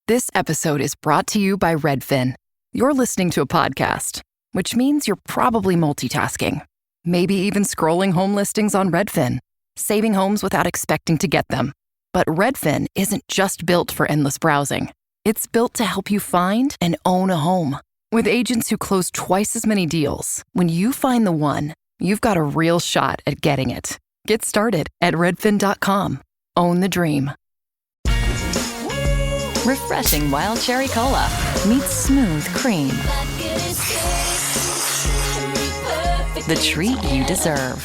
This episode is brought to you by Redfin. You're listening to a podcast, which means you're probably multitasking. Maybe even scrolling home listings on Redfin, saving homes without expecting to get them. But Redfin isn't just built for endless browsing. It's built to help you find and own a home. With agents who close twice as many deals, when you find the one, you've got a real shot at getting it. Get started at redfin.com. Own the dream. Refreshing wild cherry cola meets smooth cream. The treat you deserve.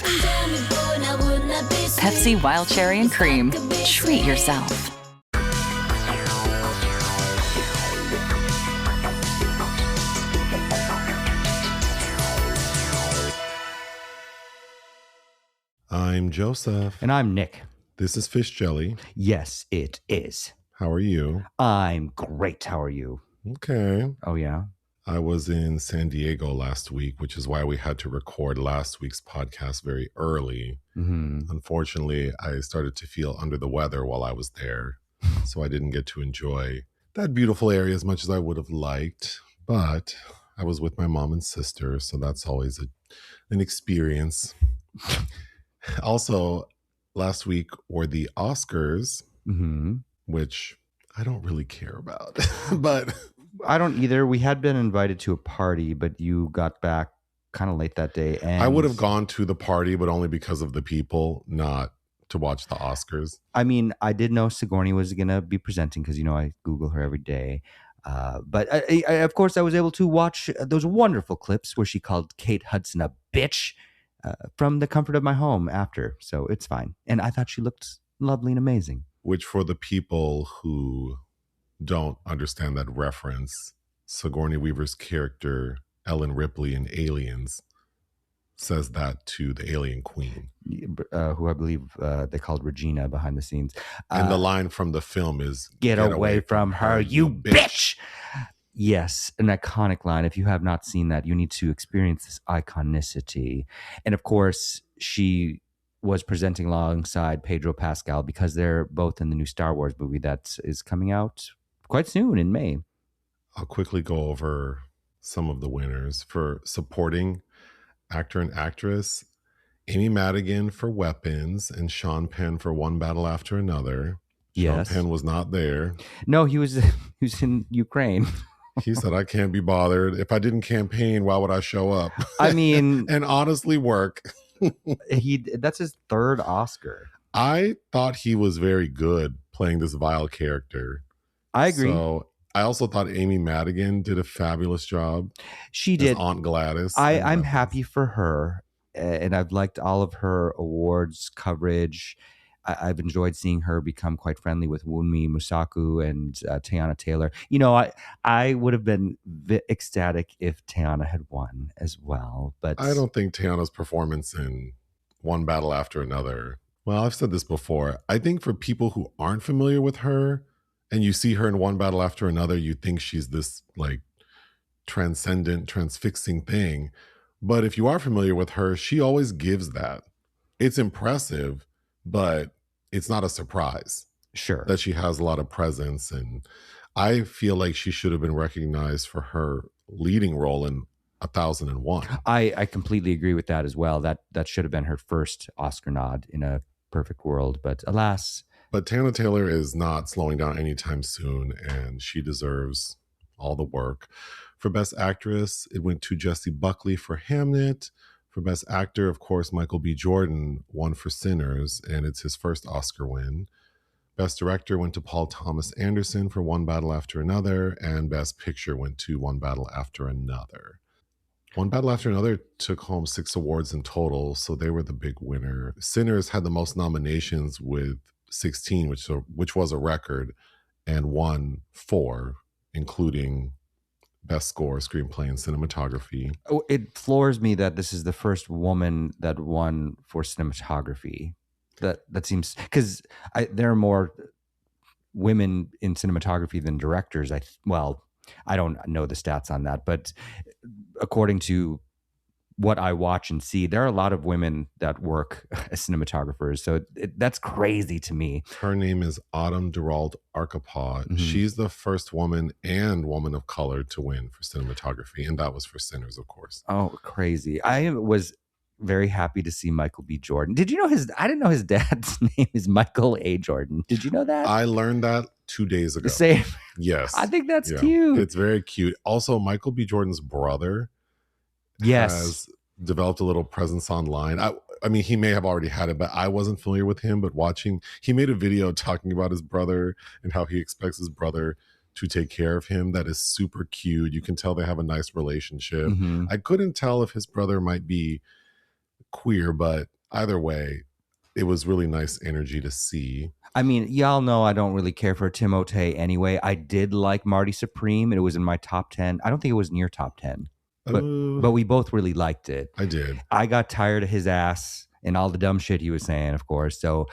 Pepsi Wild Cherry and Cream. Treat yourself. I'm Joseph. And I'm Nick. This is Fish Jelly. Yes, it is. How are you? I'm great. How are you? Okay. Oh, yeah? I was in San Diego last week, which is why we had to record last week's podcast very early. Mm-hmm. Unfortunately, I started to feel under the weather while I was there, so I didn't get to enjoy that beautiful area as much as I would have liked. But I was with my mom and sister, so that's always an experience. Also, last week were the Oscars, which I don't really care about, but I don't either. We had been invited to a party, but you got back kind of late that day. And I would have gone to the party, but only because of the people, not to watch the Oscars. I mean, I did know Sigourney was going to be presenting because, I Google her every day. But I, of course, I was able to watch those wonderful clips where she called Kate Hudson a bitch from the comfort of my home after. So it's fine. And I thought she looked lovely and amazing. Which, for the people who don't understand that reference, Sigourney Weaver's character, Ellen Ripley in Aliens, says that to the alien queen. Who I believe they called Regina behind the scenes. And the line from the film is, Get away from her, you bitch! Yes, an iconic line. If you have not seen that, you need to experience this iconicity. And of course, she was presenting alongside Pedro Pascal because they're both in the new Star Wars movie that is coming out quite soon in May. I'll quickly go over some of the winners. For supporting actor and actress, Amy Madigan for Weapons and Sean Penn for One Battle After Another. Yes. Sean Penn was not there. No, he was in Ukraine. He said, I can't be bothered. If I didn't campaign, why would I show up? I mean... and honestly work. That's his third Oscar. I thought he was very good playing this vile character. I agree. So I also thought Amy Madigan did a fabulous job. She did. Aunt Gladys. I'm happy for her. And I've liked all of her awards coverage. I've enjoyed seeing her become quite friendly with Wunmi Musaku and Teyana Taylor. I would have been ecstatic if Teyana had won as well. But I don't think Teyana's performance in One Battle After Another. Well, I've said this before. I think for people who aren't familiar with her and you see her in One Battle After Another, you think she's this like transcendent, transfixing thing. But if you are familiar with her, she always gives that. It's impressive, but it's not a surprise. Sure. That she has a lot of presence. And I feel like she should have been recognized for her leading role in 1001. I completely agree with that as well. That should have been her first Oscar nod in a perfect world. But alas. But Teyana Taylor is not slowing down anytime soon, and she deserves all the work. For Best Actress, it went to Jessie Buckley for Hamnet. For Best Actor, of course, Michael B. Jordan won for Sinners, and it's his first Oscar win. Best Director went to Paul Thomas Anderson for One Battle After Another, and Best Picture went to One Battle After Another. One Battle After Another took home 6 awards in total, so they were the big winner. Sinners had the most nominations with 16, which was a record, and won 4, including Best Score, Screenplay, and Cinematography. Oh, it floors me that this is the first woman that won for cinematography. That seems, because there are more women in cinematography than directors. I don't know the stats on that, but according to what I watch and see. There are a lot of women that work as cinematographers, so that's crazy to me. Her name is Autumn Durald Archipelago. Mm-hmm. She's the first woman and woman of color to win for cinematography, and that was for Sinners, of course. Oh, crazy. I was very happy to see Michael B. Jordan. Did you know I didn't know his dad's name is Michael A. Jordan. Did you know that? I learned that 2 days ago. The same. Yes. I think that's cute. It's very cute. Also, Michael B. Jordan's brother has developed a little presence online. I mean, he may have already had it, but I wasn't familiar with him. But he made a video talking about his brother and how he expects his brother to take care of him. That is super cute. You can tell they have a nice relationship. Mm-hmm. I couldn't tell if his brother might be queer, but either way, it was really nice energy to see. I mean, y'all know I don't really care for Timothée anyway. I did like Marty Supreme, and it was in my top 10. I don't think it was in your top 10, but we both really liked it. I did. I got tired of his ass and all the dumb shit he was saying, of course. So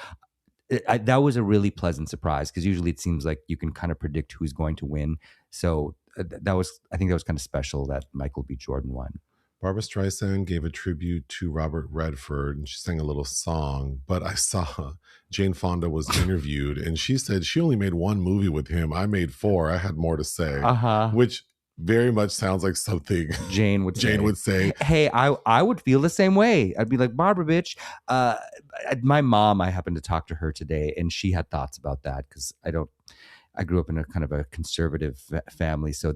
that was a really pleasant surprise, because usually it seems like you can kind of predict who's going to win. So I think that was kind of special that Michael B. Jordan won. Barbra Streisand gave a tribute to Robert Redford, and she sang a little song. But I saw Jane Fonda was interviewed, and she said she only made one movie with him. I made 4. I had more to say, which very much sounds like something Jane would say. Hey, I would feel the same way. I'd be like, Barbara, bitch. My mom, I happened to talk to her today, and she had thoughts about that, because I grew up in a kind of a conservative family, so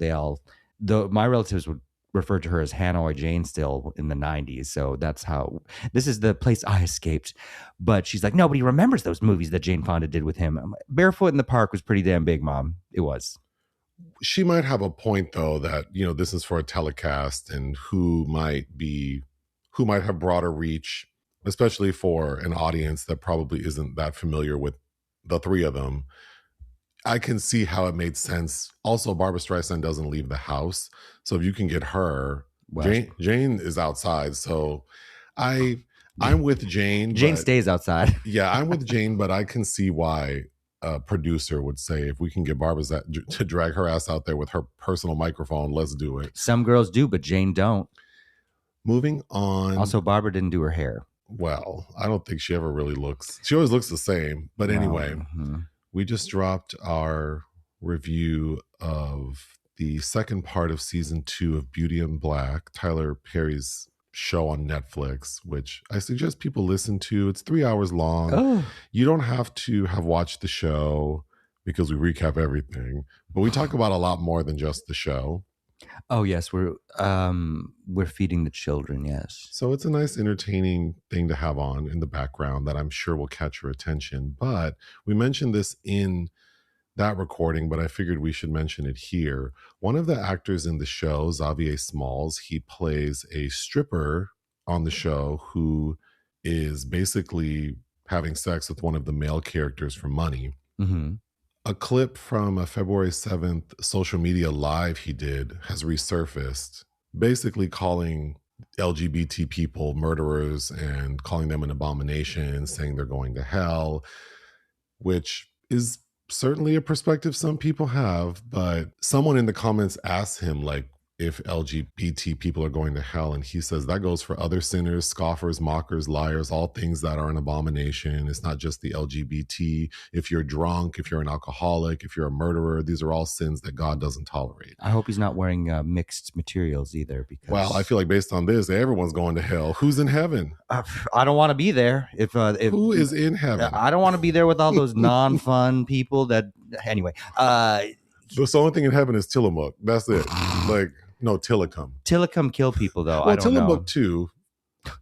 my relatives would referred to her as Hanoi Jane still in the 90s. So this is the place I escaped. But she's like, nobody remembers those movies that Jane Fonda did with him. I'm like, Barefoot in the Park was pretty damn big, Mom. It was. She might have a point, though, that, this is for a telecast, and who might have broader reach, especially for an audience that probably isn't that familiar with the three of them. I can see how it made sense. Also, Barbra Streisand doesn't leave the house. So if you can get her, Jane is outside. So I'm with Jane. Jane stays outside. Yeah, I'm with Jane, but I can see why a producer would say, if we can get Barbra to drag her ass out there with her personal microphone, let's do it. Some girls do, but Jane don't. Moving on. Also, Barbara didn't do her hair. Well, I don't think she ever really she always looks the same. But anyway. Mm-hmm. We just dropped our review of the second part of season 2 of Beauty and Black, Tyler Perry's show on Netflix, which I suggest people listen to. It's 3 hours long. Oh. You don't have to have watched the show, because we recap everything, but we talk about a lot more than just the show. Oh yes, we're feeding the children. Yes, so it's a nice, entertaining thing to have on in the background that I'm sure will catch your attention. But we mentioned this in that recording, but I figured we should mention it here. One of the actors in the show, Xavier Smalls, he plays a stripper on the show who is basically having sex with one of the male characters for money. Mm-hmm. A clip from a February 7th social media live he did has resurfaced, basically calling LGBT people murderers and calling them an abomination, saying they're going to hell, which is certainly a perspective some people have. But someone in the comments asked him, like, if LGBT people are going to hell, and he says that goes for other sinners, scoffers, mockers, liars, all things that are an abomination. It's not just the LGBT. If you're drunk, if you're an alcoholic, if you're a murderer, these are all sins that God doesn't tolerate. I hope he's not wearing mixed materials either, because well, I feel like based on this, everyone's going to hell. Who's in heaven? I don't want to be there. If who is in heaven? I don't want to be there with all those non-fun people. Anyway, the only thing in heaven is Tillamook. That's it. No, Tillicum. Tillicum kill people, though. Well, I don't Tillamook know. too.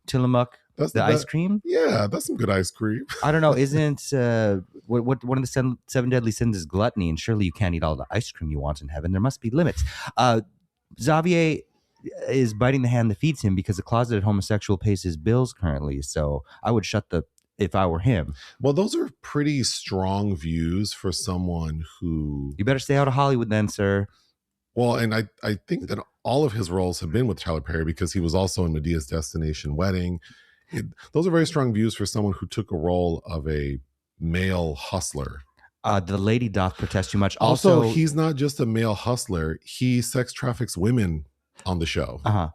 Tillamook, the ice cream. Yeah, that's some good ice cream. I don't know. Isn't what one of the 7 deadly sins is gluttony? And surely you can't eat all the ice cream you want in heaven. There must be limits. Xavier is biting the hand that feeds him, because the closeted homosexual pays his bills currently. So I would if I were him. Well, those are pretty strong views for someone who... You better stay out of Hollywood then, sir. Well, and I think that all of his roles have been with Tyler Perry, because he was also in Medea's Destination Wedding. Those are very strong views for someone who took a role of a male hustler. The lady doth protest too much. Also, he's not just a male hustler. He sex traffics women on the show. Uh-huh.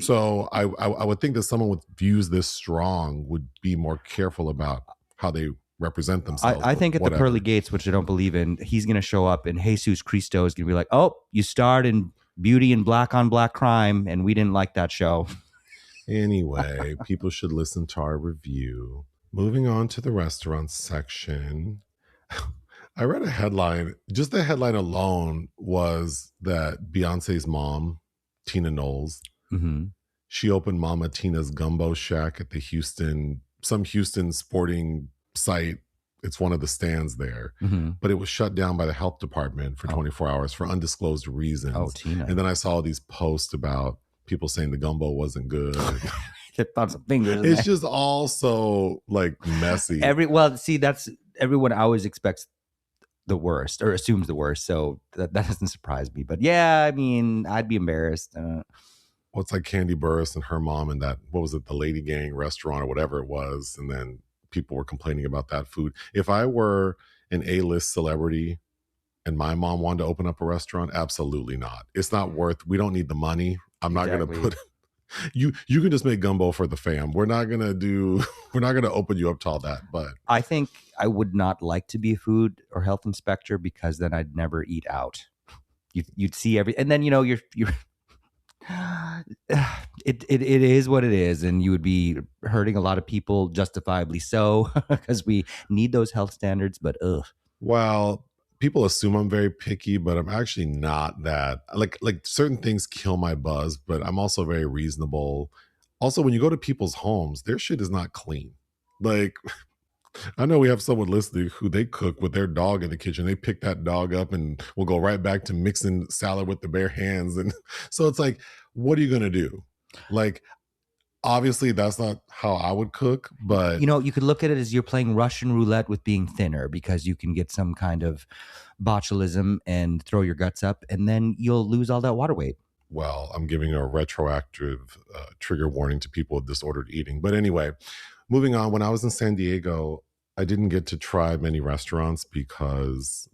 So I would think that someone with views this strong would be more careful about how they represent themselves. I think at whatever. the pearly gates, which I don't believe in, he's going to show up and Jesus Cristo is going to be like, oh, you starred in Beauty and Black on Black Crime, and we didn't like that show. Anyway, people should listen to our review. Moving on to the restaurant section. I read a headline. Just the headline alone was that Beyonce's mom, Tina Knowles, she opened Mama Tina's Gumbo Shack at the some Houston sporting site. It's one of the stands there, but it was shut down by the health department for 24 hours for undisclosed reasons. Oh, Tina. And then I saw these posts about people saying the gumbo wasn't good. Lots of fingers. It's just all so like messy. That's everyone always expects the worst or assumes the worst. So that doesn't surprise me. But yeah, I mean, I'd be embarrassed. Well, it's like Candy Burris and her mom and that, what was it, the Lady Gang restaurant or whatever it was. And then people were complaining about that food. If I were an A-list celebrity and my mom wanted to open up a restaurant, absolutely not. It's not worth, we don't need the money. I'm not going to put, you can just make gumbo for the fam. We're not going to open you up to all that. But I think I would not like to be a food or health inspector because then I'd never eat out. You'd see and then, you're it is what it is, and you would be hurting a lot of people, justifiably so, because we need those health standards. But well, people assume I'm very picky, but I'm actually not that. Like certain things kill my buzz, but I'm also very reasonable. Also, when you go to people's homes, their shit is not clean. Like, I know we have someone listening who they cook with their dog in the kitchen. They pick that dog up and we'll go right back to mixing salad with the bare hands. And so it's like, what are you going to do? Like, obviously that's not how I would cook, but you could look at it as you're playing Russian roulette with being thinner, because you can get some kind of botulism and throw your guts up and then you'll lose all that water weight. Well, I'm giving a retroactive trigger warning to people with disordered eating. But anyway, moving on, when I was in San Diego, I didn't get to try many restaurants because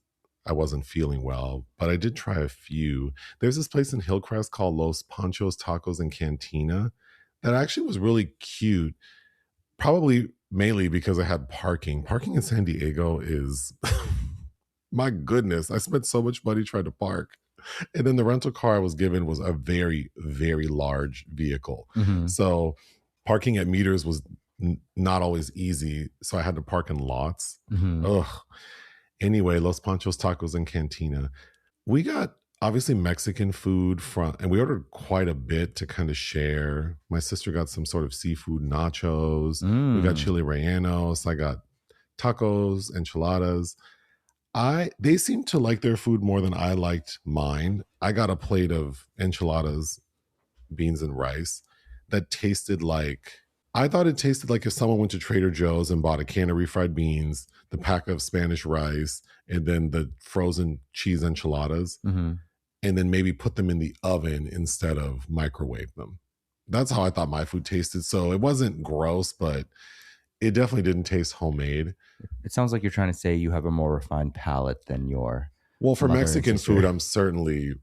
I wasn't feeling well, but I did try a few. There's this place in Hillcrest called Los Panchos Tacos and Cantina that actually was really cute, probably mainly because I had parking. Parking in San Diego is, my goodness, I spent so much money trying to park. And then the rental car I was given was a very, very large vehicle. So parking at meters was not always easy. So I had to park in lots. Ugh. Anyway, Los Panchos Tacos and Cantina. We got obviously Mexican food and we ordered quite a bit to kind of share. My sister got some sort of seafood nachos. We got chili rellenos. I got tacos, enchiladas. They seemed to like their food more than I liked mine. I got a plate of enchiladas, beans and rice that tasted like, I thought it tasted like if someone went to Trader Joe's and bought a can of refried beans, the pack of Spanish rice, and then the frozen cheese enchiladas, and then maybe put them in the oven instead of microwave them. That's how I thought my food tasted. So it wasn't gross, but it definitely didn't taste homemade. It sounds like you're trying to say you have a more refined palate than your Well, for Mexican food, I'm certainly,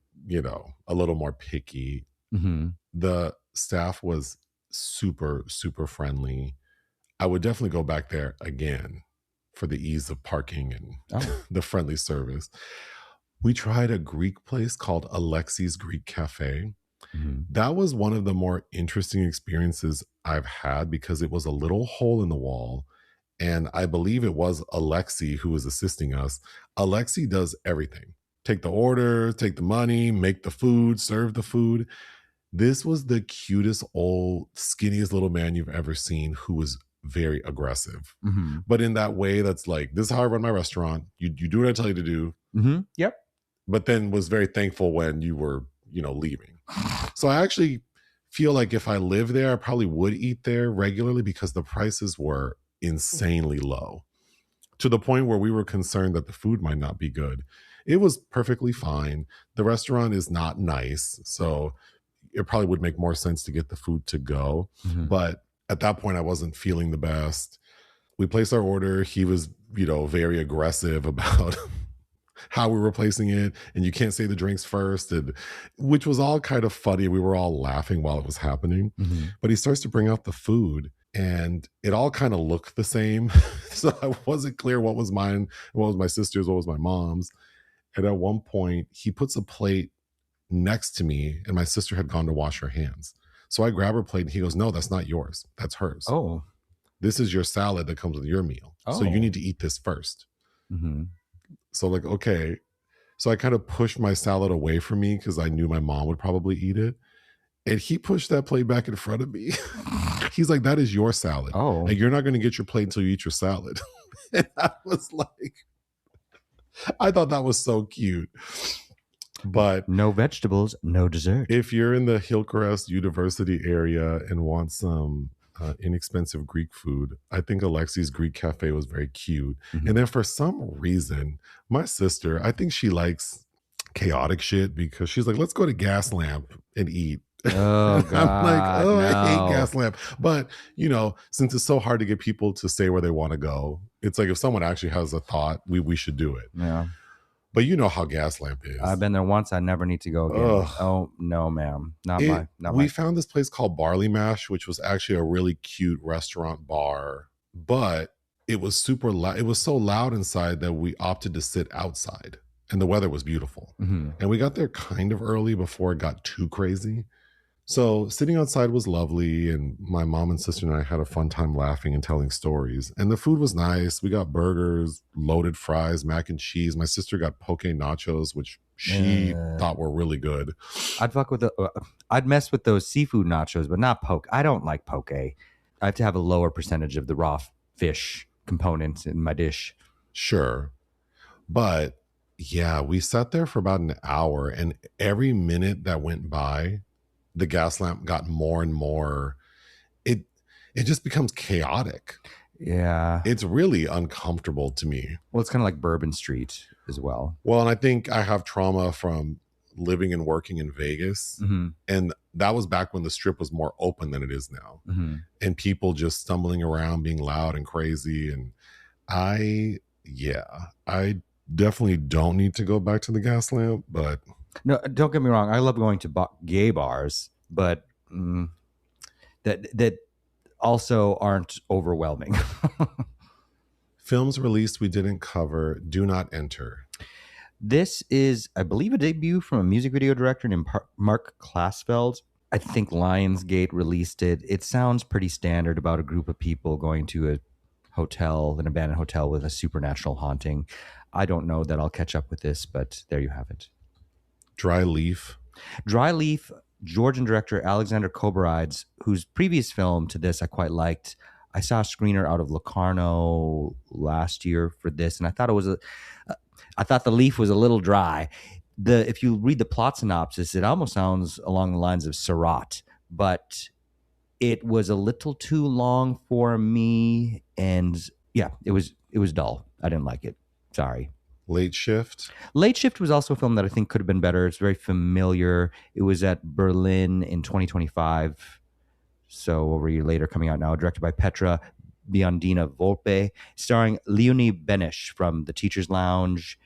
a little more picky. The staff was super, super friendly. I would definitely go back there again for the ease of parking and the friendly service. We tried a Greek place called Alexi's Greek Cafe. That was one of the more interesting experiences I've had because it was a little hole in the wall. And I believe it was Alexi who was assisting us. Alexi does everything. Take the order, take the money, make the food, serve the food. This was the cutest, old, skinniest little man you've ever seen who was very aggressive. But in that way that's like, this is how I run my restaurant. You do what I tell you to do. Yep. But then was very thankful when you were, leaving. So I actually feel like if I lived there, I probably would eat there regularly because the prices were insanely low to the point where we were concerned that the food might not be good. It was perfectly fine. The restaurant is not nice, so it probably would make more sense to get the food to go. But at that point, I wasn't feeling the best. We placed our order. He was, very aggressive about how we were placing it, and you can't say the drinks first, and which was all kind of funny. We were all laughing while it was happening. Mm-hmm. But he starts to bring out the food, and it all kind of looked the same. So I wasn't clear what was mine, what was my sister's, what was my mom's. And at one point, he puts a plate next to me, and my sister had gone to wash her hands. So I grab her plate, and he goes, "No, that's not yours. That's hers. Oh. This is your salad that comes with your meal. So you need to eat this first." Mm-hmm. So like, okay. So I kind of pushed my salad away from me because I knew my mom would probably eat it. And he pushed that plate back in front of me. He's like, "That is your salad. Oh. And you're not going to get your plate until you eat your salad." And I was like, I thought that was so cute. But no vegetables, no dessert. if you're in the Hillcrest University area and want some inexpensive Greek food, I think Alexi's Greek Cafe was very cute. Mm-hmm. And then for some reason, my sister, I think she likes chaotic shit because she's like, "Let's go to Gas Lamp and eat." Oh, God, I'm like, "Oh, no. I hate Gas Lamp." But, you know, since it's so hard to get people to say where they want to go, it's like if someone actually has a thought, we should do it. Yeah. But you know how Gas Lamp is. I've been there once. I never need to go again. Ugh. Oh, no, ma'am. We found this place called Barley Mash, which was actually a really cute restaurant bar, but it was super loud. It was so loud inside that we opted to sit outside, and the weather was beautiful. Mm-hmm. And we got there kind of early before it got too crazy. So sitting outside was lovely, and my mom and sister and I had a fun time laughing and telling stories. And the food was nice. We got burgers, loaded fries, mac and cheese. My sister got poke nachos, which she thought were really good. I'd mess with those seafood nachos, but not poke. I don't like poke. I have to have a lower percentage of the raw fish component in my dish. Sure. But yeah, we sat there for about an hour, and every minute that went by, the gas lamp got more and more. It just becomes chaotic. Yeah. It's really uncomfortable to me. Well, it's kind of like Bourbon Street as well. Well, and I think I have trauma from living and working in Vegas. Mm-hmm. And that was back when the strip was more open than it is now. Mm-hmm. And people just stumbling around, being loud and crazy. And I definitely don't need to go back to the gas lamp, but no, don't get me wrong. I love going to gay bars, but that also aren't overwhelming. Films released we didn't cover. Do Not Enter. This is, I believe, a debut from a music video director named Mark Klasfeld. I think Lionsgate released it. It sounds pretty standard about a group of people going to a hotel, an abandoned hotel with a supernatural haunting. I don't know that I'll catch up with this, but there you have it. Dry Leaf. Dry Leaf, Georgian director Alexander Koberides, whose previous film to this I quite liked. I saw a screener out of Locarno last year for this, and I thought I thought The Leaf was a little dry. If you read the plot synopsis, it almost sounds along the lines of Seurat, but it was a little too long for me, and yeah, it was dull. I didn't like it. Sorry. Late Shift. Late Shift was also a film that I think could have been better. It's very familiar. It was at Berlin in 2025. So over a year later, coming out now, directed by Petra Biondina Volpe, starring Leonie Benish from The Teacher's Lounge,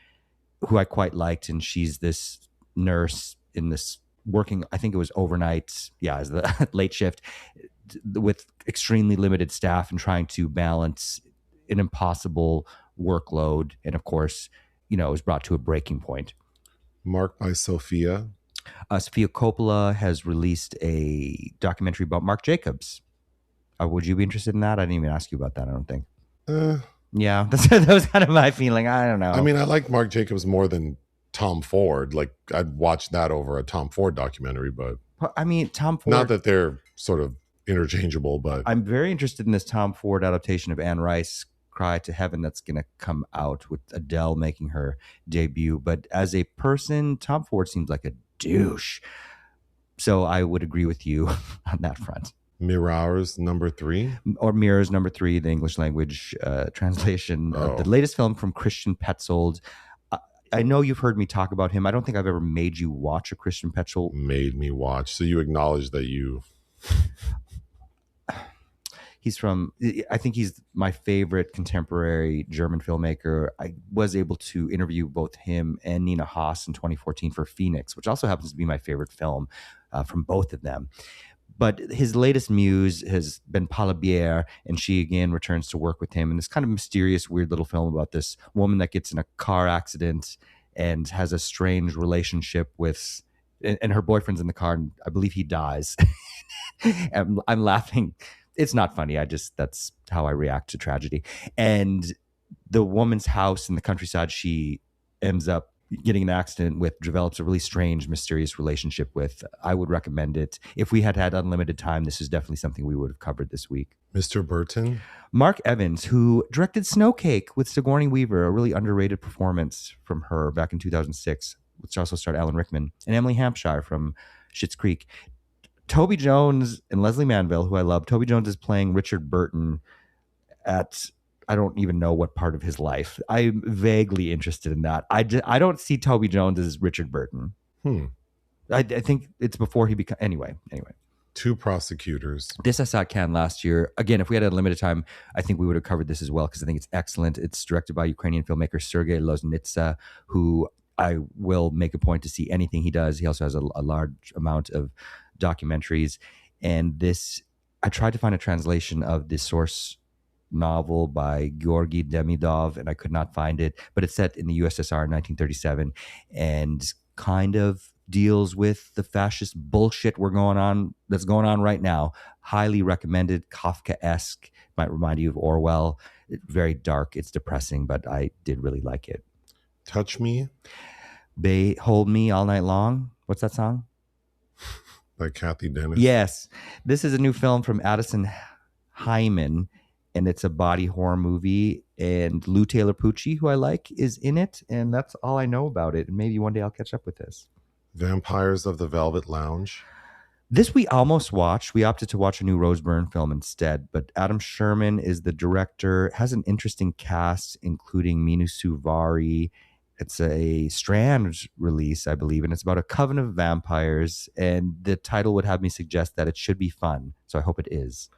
who I quite liked. And she's this nurse in this working, I think it was overnight, as the late shift, with extremely limited staff and trying to balance an impossible workload. And of course, it was brought to a breaking point. Marked by Sophia. Sofia Coppola has released a documentary about Marc Jacobs. Would you be interested in that? I didn't even ask you about that, I don't think. Yeah, that was kind of my feeling. I don't know. I mean, I like Marc Jacobs more than Tom Ford. Like, I'd watch that over a Tom Ford documentary, but I mean, Tom Ford. Not that they're sort of interchangeable, but I'm very interested in this Tom Ford adaptation of Anne Rice, Cry to Heaven, that's going to come out with Adele making her debut. But as a person, Tom Ford seems like a douche. So I would agree with you on that front. Mirrors number 3? Or Mirrors number 3, the English language translation of the latest film from Christian Petzold. I know you've heard me talk about him. I don't think I've ever made you watch a Christian Petzold. Made me watch. So you acknowledge that you... I think he's my favorite contemporary German filmmaker. I was able to interview both him and Nina Haas in 2014 for Phoenix, which also happens to be my favorite film from both of them. But his latest muse has been Paula Bier, and she again returns to work with him in this kind of mysterious, weird little film about this woman that gets in a car accident and has a strange relationship with, and her boyfriend's in the car, and I believe he dies. I'm laughing. It's not funny. That's how I react to tragedy. And the woman's house in the countryside, she ends up getting an accident with, develops a really strange, mysterious relationship with. I would recommend it. If we had unlimited time, this is definitely something we would have covered this week. Mr. Burton? Mark Evans, who directed Snowcake with Sigourney Weaver, a really underrated performance from her back in 2006, which also starred Alan Rickman, and Emily Hampshire from Schitt's Creek. Toby Jones and Leslie Manville, who I love. Toby Jones is playing Richard Burton at, I don't even know what part of his life. I'm vaguely interested in that. I don't see Toby Jones as Richard Burton. I think it's before he becomes... Anyway. Two prosecutors. This I saw at Cannes last year. Again, if we had unlimited time, I think we would have covered this as well because I think it's excellent. It's directed by Ukrainian filmmaker Sergei Loznitsa, who I will make a point to see anything he does. He also has a large amount of documentaries. And this, I tried to find a translation of the source novel by Georgy Demidov, and I could not find it, but it's set in the USSR in 1937 and kind of deals with the fascist bullshit that's going on right now. Highly recommended, Kafka-esque, might remind you of Orwell. Very dark, it's depressing, but I did really like it. Touch Me? They Hold Me All Night Long. What's that song? By Kathy Dennis? Yes. This is a new film from Addison Hyman, and it's a body horror movie, and Lou Taylor Pucci, who I like, is in it, and that's all I know about it. And maybe one day I'll catch up with this. Vampires of the Velvet Lounge? This we almost watched. We opted to watch a new Rose Byrne film instead, but Adam Sherman is the director, has an interesting cast, including Minu Suvari. It's a Strand release, I believe, and it's about a coven of vampires, and the title would have me suggest that it should be fun, so I hope it is.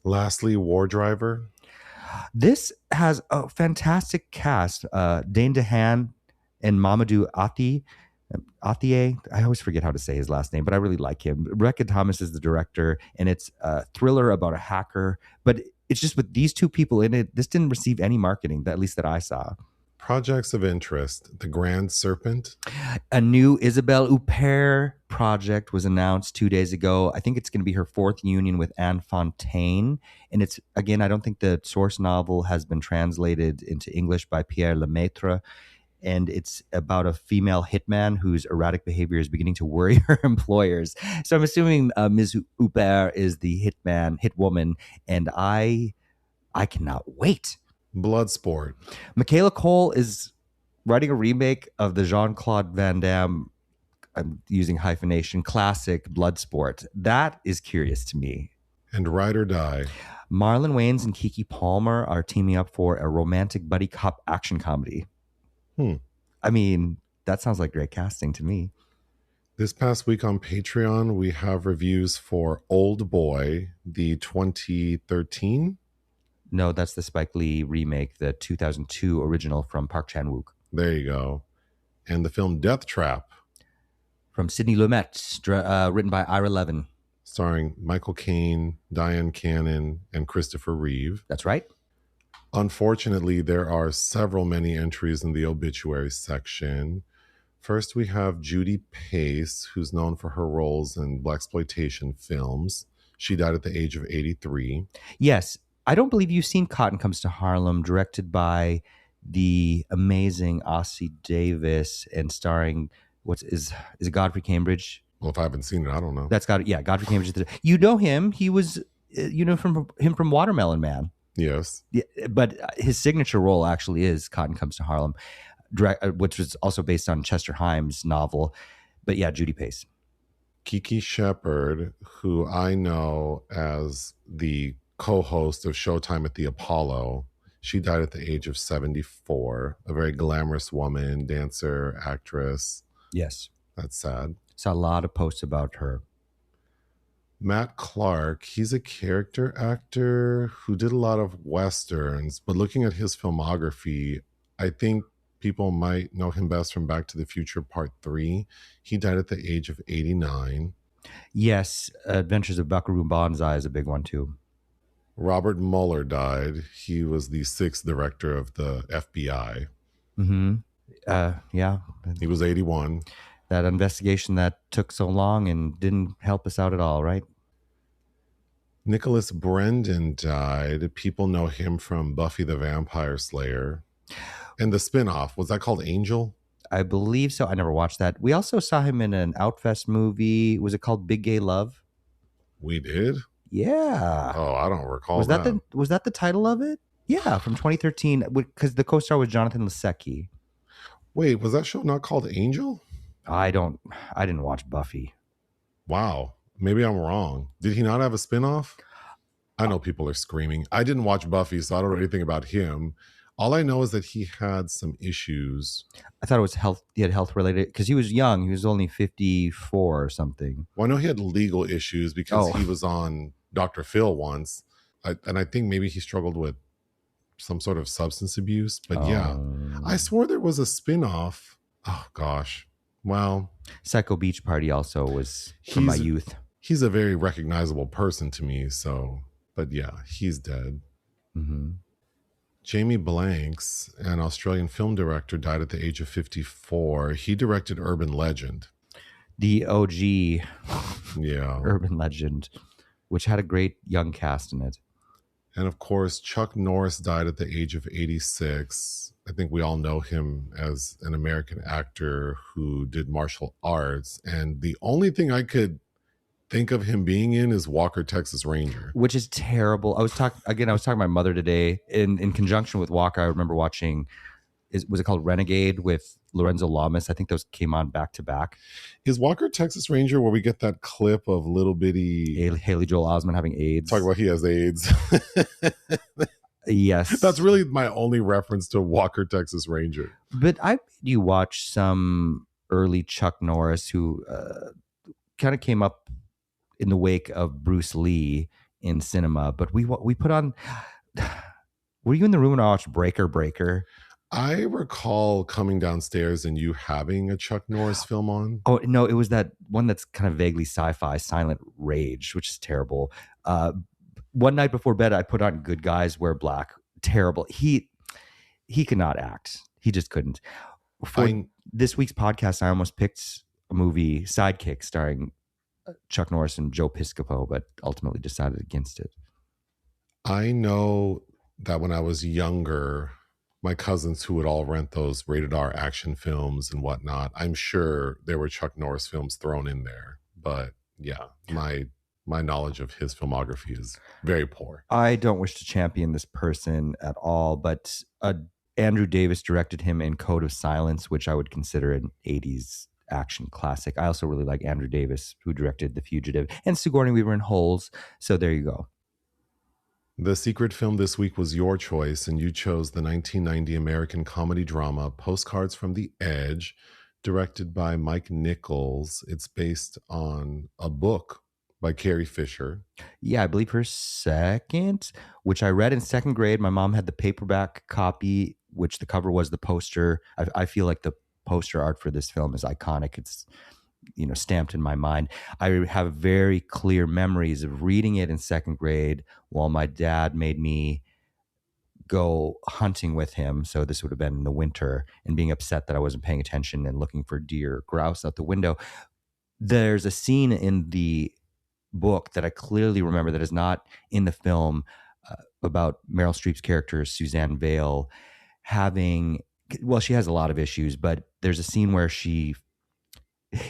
Lastly, War Driver? This has a fantastic cast. Dane DeHaan and Mamadou Athie. I always forget how to say his last name, but I really like him. Rebecca Thomas is the director, and it's a thriller about a hacker. But it's just with these two people in it, this didn't receive any marketing, at least that I saw. Projects of interest. The Grand Serpent? A new Isabelle Huppert project was announced 2 days ago. I think it's going to be her fourth union with Anne Fontaine. And it's, again, I don't think the source novel has been translated into English by Pierre Lemaitre. And it's about a female hitman whose erratic behavior is beginning to worry her employers. So I'm assuming Ms. Huppert is the hit woman. And I cannot wait. Bloodsport. Michaela Cole is writing a remake of the Jean-Claude Van Damme, I'm using hyphenation, classic Bloodsport. That is curious to me. And Ride or Die. Marlon Wayans and Kiki Palmer are teaming up for a romantic buddy cop action comedy. I mean, that sounds like great casting to me. This past week on Patreon, we have reviews for Old Boy, the 2013. No, that's the Spike Lee remake, the 2002 original from Park Chan-wook. There you go. And the film Death Trap. From Sidney Lumet, written by Ira Levin. Starring Michael Caine, Diane Cannon, and Christopher Reeve. That's right. Unfortunately, there are many entries in the obituaries section. First, we have Judy Pace, who's known for her roles in blaxploitation films. She died at the age of 83. Yes. I don't believe you've seen Cotton Comes to Harlem, directed by the amazing Ossie Davis and starring, is it Godfrey Cambridge? Well, if I haven't seen it, I don't know. Godfrey Cambridge. You know him. He was, from Watermelon Man. Yes. Yeah, but his signature role actually is Cotton Comes to Harlem, which was also based on Chester Himes' novel. But yeah, Judy Pace. Kiki Shepard, who I know as the co-host of Showtime at the Apollo. She died at the age of 74. A very glamorous woman, dancer, actress. Yes. That's sad. Saw a lot of posts about her. Matt Clark, he's a character actor who did a lot of Westerns, but looking at his filmography, I think people might know him best from Back to the Future Part 3. He died at the age of 89. Yes, Adventures of Buckaroo Banzai is a big one too. Robert Mueller died. He was the 6th director of the FBI. Mm-hmm. Yeah. He was 81. That investigation that took so long and didn't help us out at all, right? Nicholas Brendan died. People know him from Buffy the Vampire Slayer. And the spinoff, was that called Angel? I believe so. I never watched that. We also saw him in an Outfest movie. Was it called Big Gay Love? We did? Yeah. Oh, I don't recall Was that the title of it? Yeah, from 2013, because the co-star was Jonathan Lasecki. Wait, was that show not called Angel? I didn't watch Buffy. Wow. Maybe I'm wrong. Did he not have a spinoff? I know people are screaming. I didn't watch Buffy, so I don't know anything about him. All I know is that he had some issues. I thought it was health. He had health related because he was young. He was only 54 or something. Well, I know he had legal issues because he was on Dr. Phil once. And I think maybe he struggled with some sort of substance abuse. But yeah, I swore there was a spinoff. Oh, gosh. Well, Psycho Beach Party also was from my youth. He's a very recognizable person to me. So, but yeah, he's dead. Mm-hmm. Jamie Blanks, an Australian film director, died at the age of 54. He directed Urban Legend. The OG Yeah. Urban Legend, which had a great young cast in it. And of course, Chuck Norris died at the age of 86. I think we all know him as an American actor who did martial arts. And the only thing I could think of him being in is Walker, Texas Ranger. Which is terrible. I was talking to my mother today in conjunction with Walker. I remember watching, was it called Renegade with Lorenzo Lamas? I think those came on back to back. Is Walker, Texas Ranger where we get that clip of little bitty Haley Joel Osment having AIDS? Talk about he has AIDS. Yes. That's really my only reference to Walker, Texas Ranger. But I made you watch some early Chuck Norris who kind of came up in the wake of Bruce Lee in cinema. But we put on... Were you in the room when I watched Breaker? I recall coming downstairs and you having a Chuck Norris film on. Oh, no, it was that one that's kind of vaguely sci-fi, Silent Rage, which is terrible. One night before bed, I put on Good Guys Wear Black. Terrible. He could not act. He just couldn't. For this week's podcast, I almost picked a movie, Sidekick, starring Chuck Norris and Joe Piscopo, but ultimately decided against it. I know that when I was younger, my cousins who would all rent those rated R action films and whatnot, I'm sure there were Chuck Norris films thrown in there. But yeah, my knowledge of his filmography is very poor. I don't wish to champion this person at all, but Andrew Davis directed him in Code of Silence, which I would consider an 80s action classic. I also really like Andrew Davis, who directed The Fugitive, and Sigourney Weaver in Holes. So there you go. The secret film this week was your choice, and you chose the 1990 American comedy drama Postcards from the Edge, directed by Mike Nichols. It's based on a book by Carrie Fisher. Yeah, I believe her second, which I read in second grade. My mom had the paperback copy, which the cover was the poster. I feel like the poster art for this film is iconic. It's, stamped in my mind. I have very clear memories of reading it in second grade while my dad made me go hunting with him. So this would have been in the winter, and being upset that I wasn't paying attention and looking for deer, grouse out the window. There's a scene in the book that I clearly remember that is not in the film about Meryl Streep's character, Suzanne Vale, she has a lot of issues, but there's a scene where she,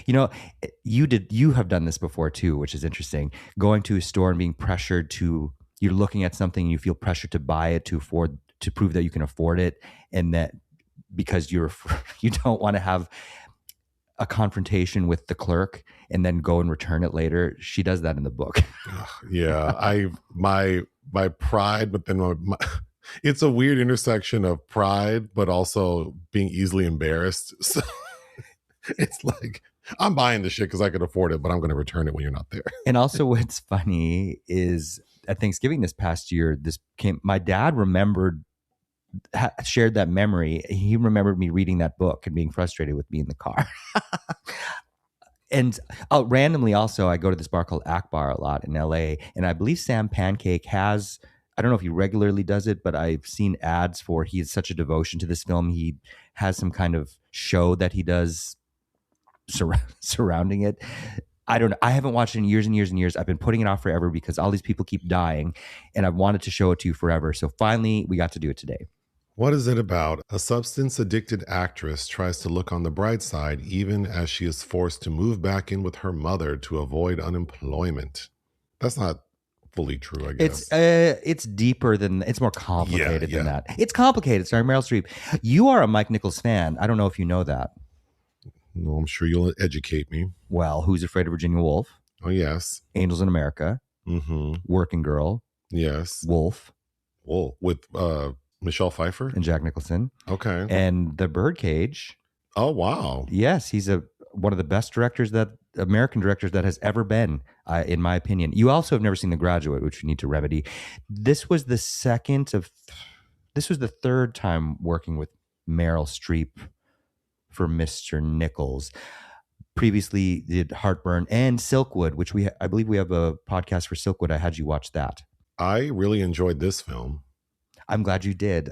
you have done this before too, which is interesting. Going to a store and being pressured you're looking at something and you feel pressured to buy it to prove that you can afford it. And that because you don't want to have a confrontation with the clerk and then go and return it later. She does that in the book. Yeah. My pride, but then it's a weird intersection of pride, but also being easily embarrassed. So It's like, I'm buying the shit because I could afford it, but I'm going to return it when you're not there. And also, what's funny is at Thanksgiving this past year, my dad shared that memory. He remembered me reading that book and being frustrated with me in the car. And randomly also, I go to this bar called Akbar a lot in LA. And I believe Sam Pancake has, I don't know if he regularly does it, but I've seen ads for, he has such a devotion to this film. He has some kind of show that he does surrounding it. I don't know. I haven't watched it in years and years and years. I've been putting it off forever because all these people keep dying and I've wanted to show it to you forever. So finally, we got to do it today. What is it about? A substance-addicted actress tries to look on the bright side even as she is forced to move back in with her mother to avoid unemployment. That's not fully true, I guess. It's deeper than, it's more complicated than that. It's complicated. Sorry, Meryl Streep. You are a Mike Nichols fan. I don't know if you know that. No, I'm sure you'll educate me. Well, Who's Afraid of Virginia Woolf? Oh, yes. Angels in America. Mm-hmm. Working Girl. Yes. Wolf. Wolf with Michelle Pfeiffer and Jack Nicholson. Okay. And The Birdcage. Oh, wow. Yes, he's one of the best American directors that has ever been, in my opinion. You also have never seen The Graduate, which you need to remedy. This was the third time working with Meryl Streep for Mr. Nichols. Previously did Heartburn and Silkwood, which I believe we have a podcast for Silkwood. I had you watch that. I really enjoyed this film. I'm glad you did.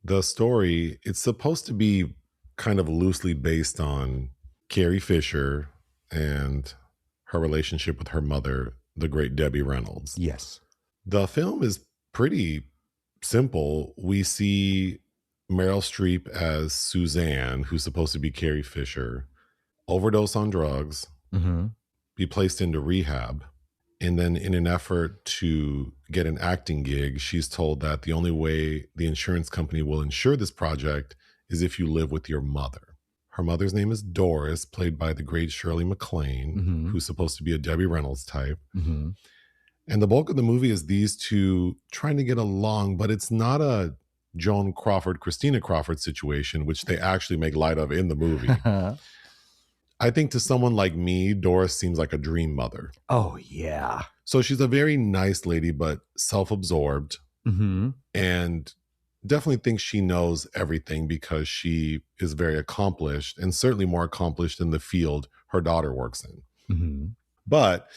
The story, it's supposed to be kind of loosely based on Carrie Fisher and her relationship with her mother, the great Debbie Reynolds. Yes. The film is pretty simple. We see Meryl Streep as Suzanne, who's supposed to be Carrie Fisher, overdose on drugs, be placed into rehab. And then in an effort to get an acting gig, she's told that the only way the insurance company will insure this project is if you live with your mother. Her mother's name is Doris, played by the great Shirley MacLaine, who's supposed to be a Debbie Reynolds type. And the bulk of the movie is these two trying to get along, but it's not a Joan Crawford, Christina Crawford situation, which they actually make light of in the movie. I think to someone like me, Doris seems like a dream mother. Oh, yeah. So she's a very nice lady, but self-absorbed, and definitely thinks she knows everything because she is very accomplished and certainly more accomplished in the field her daughter works in. But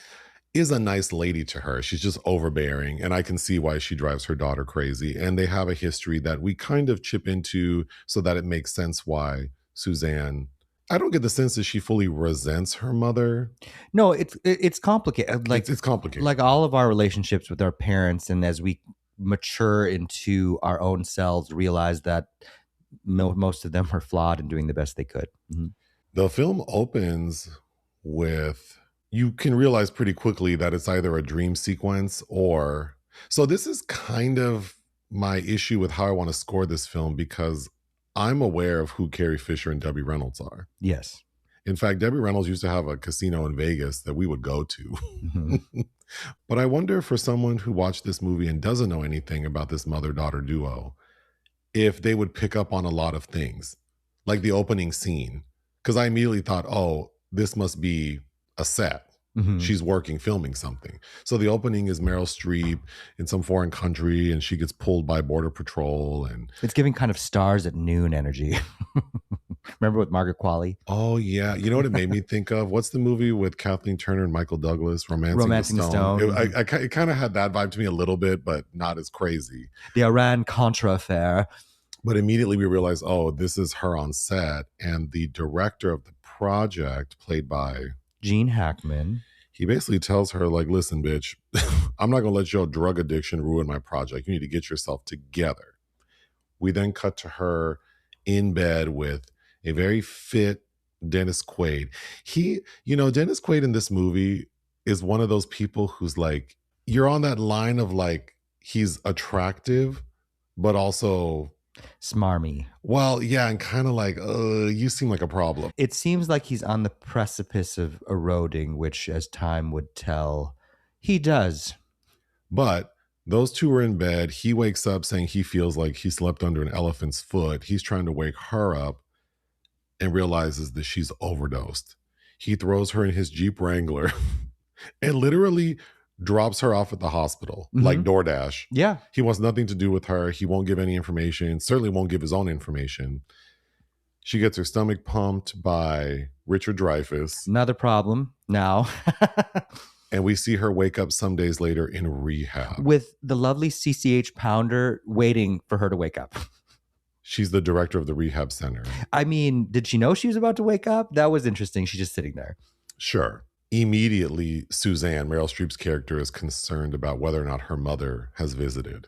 is a nice lady to her. She's just overbearing, and I can see why she drives her daughter crazy. And they have a history that we kind of chip into so that it makes sense why Suzanne, I don't get the sense that she fully resents her mother. No, it's complicated. Like it's complicated. Like all of our relationships with our parents, and as we mature into our own selves, realize that most of them are flawed and doing the best they could. The film opens with, you can realize pretty quickly that it's either a dream sequence or, so this is kind of my issue with how I want to score this film, because I'm aware of who Carrie Fisher and Debbie Reynolds are. Yes. In fact, Debbie Reynolds used to have a casino in Vegas that we would go to. But I wonder, for someone who watched this movie and doesn't know anything about this mother-daughter duo, if they would pick up on a lot of things, like the opening scene. Because I immediately thought, oh, this must be a set. She's working, filming something. So the opening is Meryl Streep in some foreign country, and she gets pulled by Border Patrol. And it's giving kind of Stars at Noon energy. Remember with Margaret Qualley? Oh, yeah. You know what it made me think of? What's the movie with Kathleen Turner and Michael Douglas, Romancing the Stone? It kind of had that vibe to me a little bit, but not as crazy. The Iran-Contra affair. But immediately we realized, oh, this is her on set. And the director of the project, played by Gene Hackman, he basically tells her, like, listen, bitch, I'm not going to let your drug addiction ruin my project. You need to get yourself together. We then cut to her in bed with a very fit Dennis Quaid. Dennis Quaid in this movie is one of those people who's like, you're on that line of like, he's attractive, but also smarmy. Well, yeah, and kind of like, you seem like a problem. It seems like he's on the precipice of eroding, which, as time would tell, he does. But those two are in bed. He wakes up saying he feels like he slept under an elephant's foot. He's trying to wake her up. and realizes that she's overdosed. He throws her in his Jeep Wrangler and literally drops her off at the hospital, like DoorDash. Yeah. He wants nothing to do with her. He won't give any information, certainly won't give his own information. She gets her stomach pumped by Richard Dreyfuss. Another problem now. And we see her wake up some days later in rehab. With the lovely CCH Pounder waiting for her to wake up. She's the director of the rehab center. I mean, did she know she was about to wake up? That was interesting. She's just sitting there. Sure. Immediately, Suzanne, Meryl Streep's character, is concerned about whether or not her mother has visited.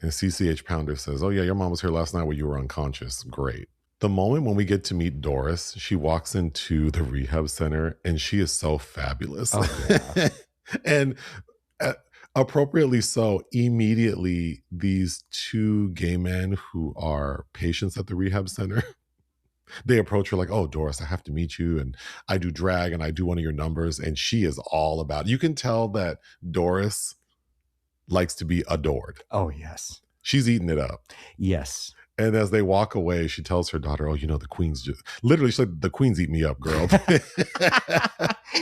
And CCH Pounder says, oh yeah, your mom was here last night when you were unconscious. Great. The moment when we get to meet Doris, she walks into the rehab center and she is so fabulous. Oh, yeah. And appropriately so, immediately these two gay men who are patients at the rehab center, they approach her like, oh, Doris, I have to meet you. And I do drag and I do one of your numbers. And she is all about it. You can tell that Doris likes to be adored. Oh, yes. She's eating it up. Yes. And as they walk away, she tells her daughter, oh, you know, the queen's just literally, she's like, the queen's eat me up, girl.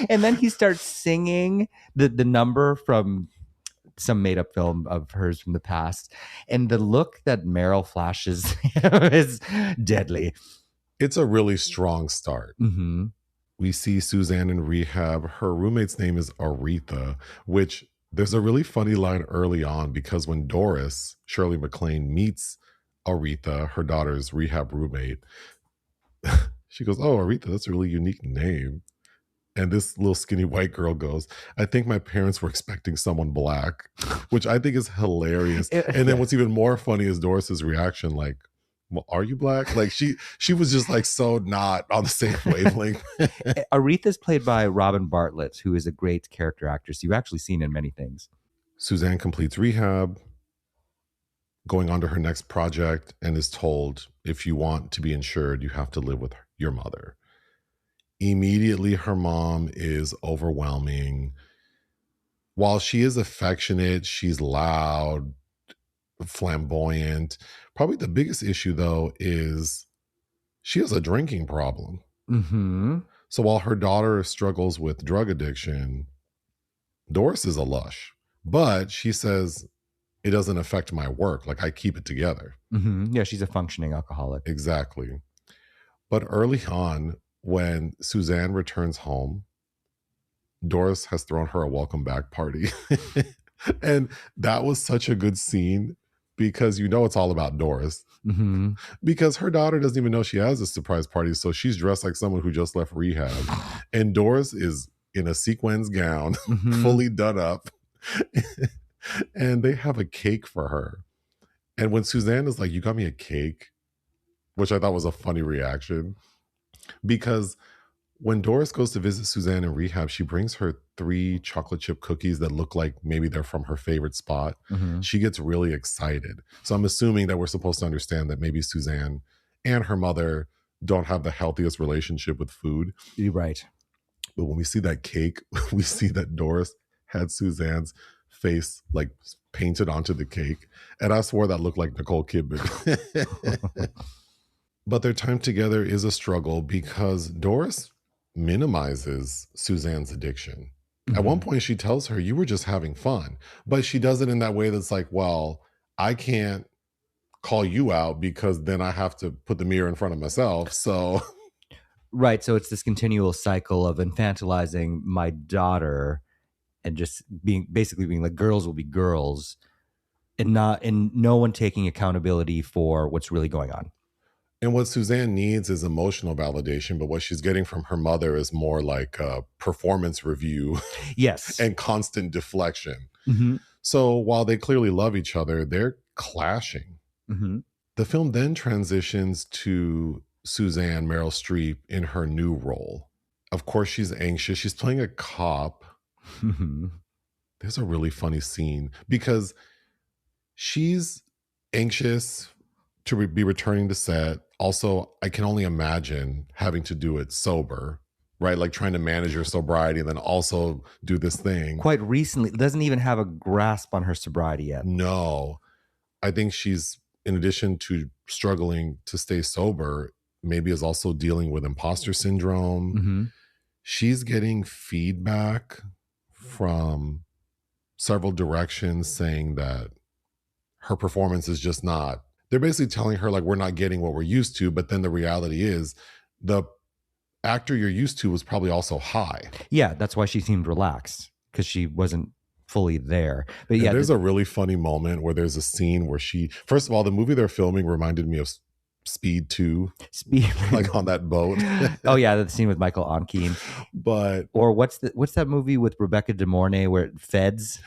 And then he starts singing the number from some made up film of hers from the past. And the look that Meryl flashes is deadly. It's a really strong start. Mm-hmm. We see Suzanne in rehab. Her roommate's name is Aretha, which there's a really funny line early on because when Doris, Shirley MacLaine, meets Aretha, her daughter's rehab roommate, she goes, oh, Aretha, that's a really unique name. And this little skinny white girl goes, I think my parents were expecting someone black, which I think is hilarious. And then what's even more funny is Doris's reaction, like, well, are you black? Like she was just like so not on the same wavelength. Aretha's played by Robin Bartlett, who is a great character actress you've actually seen in many things. Suzanne completes rehab, going on to her next project, and is told, if you want to be insured, you have to live with your mother. Immediately, her mom is overwhelming. While she is affectionate, she's loud, flamboyant. Probably the biggest issue, though, is she has a drinking problem. Mm-hmm. So while her daughter struggles with drug addiction, Doris is a lush. But she says, it doesn't affect my work. Like, I keep it together. Mm-hmm. Yeah, she's a functioning alcoholic. Exactly. But early on, when Suzanne returns home, Doris has thrown her a welcome back party. And that was such a good scene because you know it's all about Doris. Mm-hmm. Because her daughter doesn't even know she has a surprise party. So she's dressed like someone who just left rehab. And Doris is in a sequins gown, Mm-hmm. fully done up. And they have a cake for her. And when Suzanne is like, you got me a cake, which I thought was a funny reaction. Because when Doris goes to visit Suzanne in rehab, she brings her 3 chocolate chip cookies that look like maybe they're from her favorite spot. Mm-hmm. She gets really excited. So I'm assuming that we're supposed to understand that maybe Suzanne and her mother don't have the healthiest relationship with food. You're right. But when we see that cake, we see that Doris had Suzanne's face like painted onto the cake. And I swore that looked like Nicole Kidman. But their time together is a struggle because Doris minimizes Suzanne's addiction. Mm-hmm. At one point, she tells her, you were just having fun. But she does it in that way that's like, well, I can't call you out because then I have to put the mirror in front of myself. So... Right. So it's this continual cycle of infantilizing my daughter and just being like girls will be girls and no one taking accountability for what's really going on. And what Suzanne needs is emotional validation, but what she's getting from her mother is more like a performance review. Yes. And constant deflection. Mm-hmm. So while they clearly love each other, they're clashing. Mm-hmm. The film then transitions to Suzanne, Meryl Streep, in her new role. Of course, she's anxious. She's playing a cop. Mm-hmm. There's a really funny scene because she's anxious to be returning to set. Also, I can only imagine having to do it sober, right? Like trying to manage your sobriety and then also do this thing. Quite recently, doesn't even have a grasp on her sobriety yet. No, I think she's, in addition to struggling to stay sober, maybe is also dealing with imposter syndrome. Mm-hmm. She's getting feedback from several directions saying that her performance is just not, they're basically telling her like, we're not getting what we're used to. But then the reality is the actor you're used to was probably also high. Yeah, that's why she seemed relaxed, because she wasn't fully there. But And yeah, there's a really funny moment where there's a scene where she, first of all, the movie they're filming reminded me of Speed 2, like on that boat. Oh yeah, the scene with Michael Onkeen. But Or what's that movie with Rebecca De Mornay where Feds?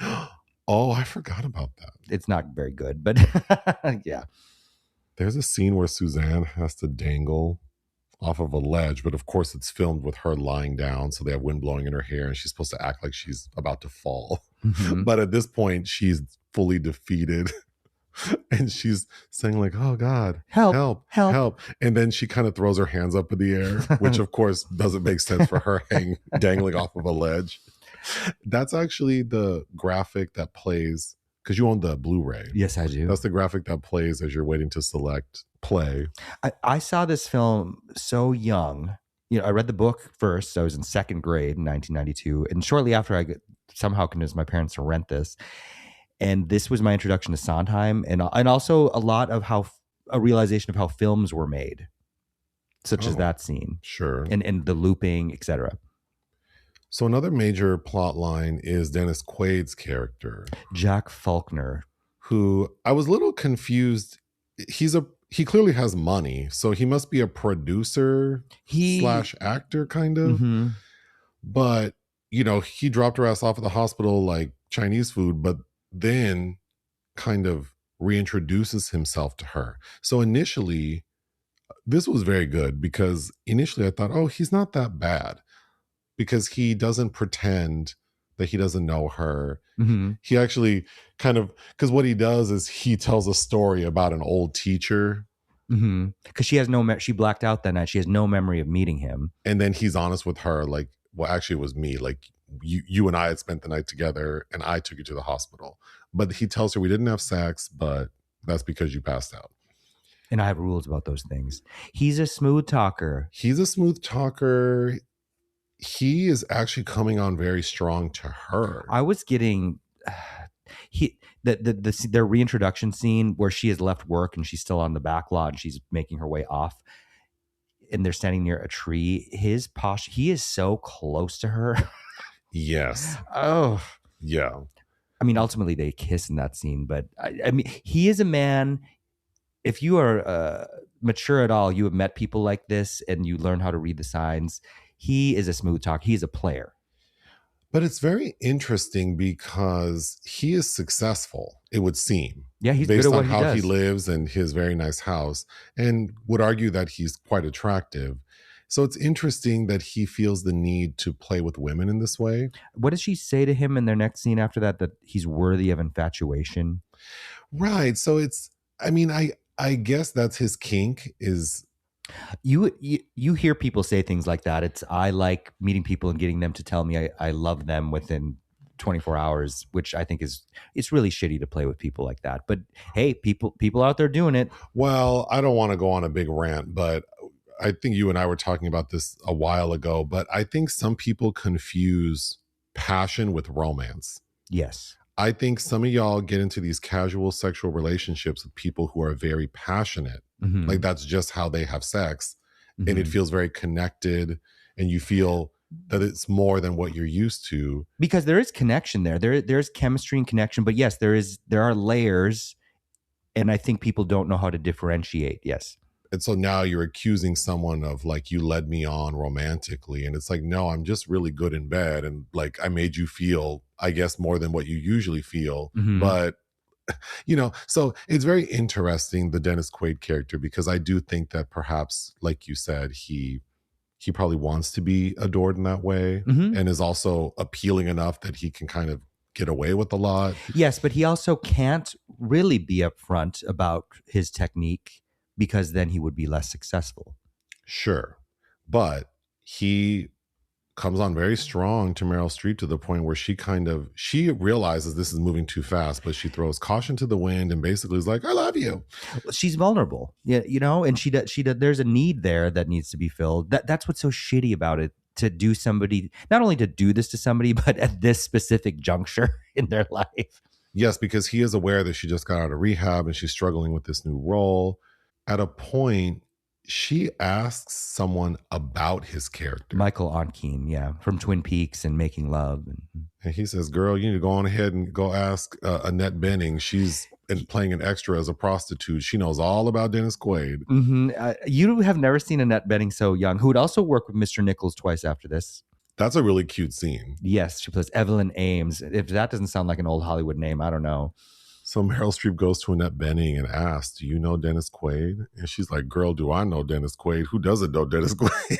oh, I forgot about that. It's not very good, but yeah. There's a scene where Suzanne has to dangle off of a ledge, but of course it's filmed with her lying down, so they have wind blowing in her hair and she's supposed to act like she's about to fall. Mhm. But at this point she's fully defeated and she's saying like, oh God, Help. help. And then she kind of throws her hands up in the air, which of course doesn't make sense for her dangling off of a ledge. That's actually the graphic that plays, because you own the Blu-ray. Yes, I do. That's the graphic that plays as you're waiting to select play. I saw this film so young. I read the book first. I was in second grade in 1992. And shortly after, I somehow convinced my parents to rent this. And this was my introduction to Sondheim, and also a lot of a realization of how films were made, such as that scene. Sure. And the looping, etc. So another major plot line is Dennis Quaid's character, Jack Faulkner, who I was a little confused. He clearly has money, so he must be a producer slash actor kind of. Mm-hmm. But, he dropped her ass off at the hospital like Chinese food, but then kind of reintroduces himself to her. So initially, this was very good, because initially I thought, oh, he's not that bad, because he doesn't pretend that he doesn't know her. Mm-hmm. He actually kind of, because what he does is he tells a story about an old teacher. Mm-hmm. Because she has she blacked out that night. She has no memory of meeting him. And then he's honest with her, like, well, actually it was me. Like, you and I had spent the night together and I took you to the hospital. But he tells her we didn't have sex, but that's because you passed out. And I have rules about those things. He's a smooth talker. He is actually coming on very strong to her. I was getting their reintroduction scene where she has left work and she's still on the back lot and she's making her way off, and they're standing near a tree. His posture, he is so close to her. Yes. Oh, yeah. I mean, ultimately they kiss in that scene, but I mean, he is a man. If you are mature at all, you have met people like this and you learn how to read the signs. He is a smooth talker. He's a player. But it's very interesting because he is successful, it would seem. Yeah, he's based good at on what how he he does. lives and his very nice house, and would argue that he's quite attractive. So it's interesting that he feels the need to play with women in this way. What does she say to him in their next scene after that he's worthy of infatuation? Right. So it's, I mean, I guess that's his kink is. You hear people say things like that. I like meeting people and getting them to tell me I love them within 24 hours, which I think it's really shitty to play with people like that. But hey, people out there doing it. Well, I don't want to go on a big rant, but I think you and I were talking about this a while ago, but I think some people confuse passion with romance. Yes. I think some of y'all get into these casual sexual relationships with people who are very passionate. Mm-hmm. Like that's just how they have sex. Mm-hmm. And it feels very connected and you feel that it's more than what you're used to. Because there is connection there. There's chemistry and connection, but yes, there are layers, and I think people don't know how to differentiate. Yes. And so now you're accusing someone of like, you led me on romantically. And it's like, no, I'm just really good in bed. And like, I made you feel, I guess, more than what you usually feel. Mm-hmm. But, so it's very interesting, the Dennis Quaid character, because I do think that perhaps, like you said, he probably wants to be adored in that way, mm-hmm. and is also appealing enough that he can kind of get away with a lot. Yes, but he also can't really be upfront about his technique, because then he would be less successful. Sure. But he comes on very strong to Meryl Streep to the point where she realizes this is moving too fast, but she throws caution to the wind and basically is like, I love you. She's vulnerable. Yeah, and she there's a need there that needs to be filled. That's what's so shitty about it, to do somebody, not only to do this to somebody, but at this specific juncture in their life. Yes, because he is aware that she just got out of rehab and she's struggling with this new role. At a point, she asks someone about his character. Michael Onkeen, from Twin Peaks and Making Love. And he says, girl, you need to go on ahead and go ask Annette Bening. She's playing an extra as a prostitute. She knows all about Dennis Quaid. Mm-hmm. You have never seen Annette Bening so young, who would also work with Mr. Nichols twice after this. That's a really cute scene. Yes, she plays Evelyn Ames. If that doesn't sound like an old Hollywood name, I don't know. So Meryl Streep goes to Annette Bening and asks, do you know Dennis Quaid? And she's like, girl, do I know Dennis Quaid? Who doesn't know Dennis Quaid?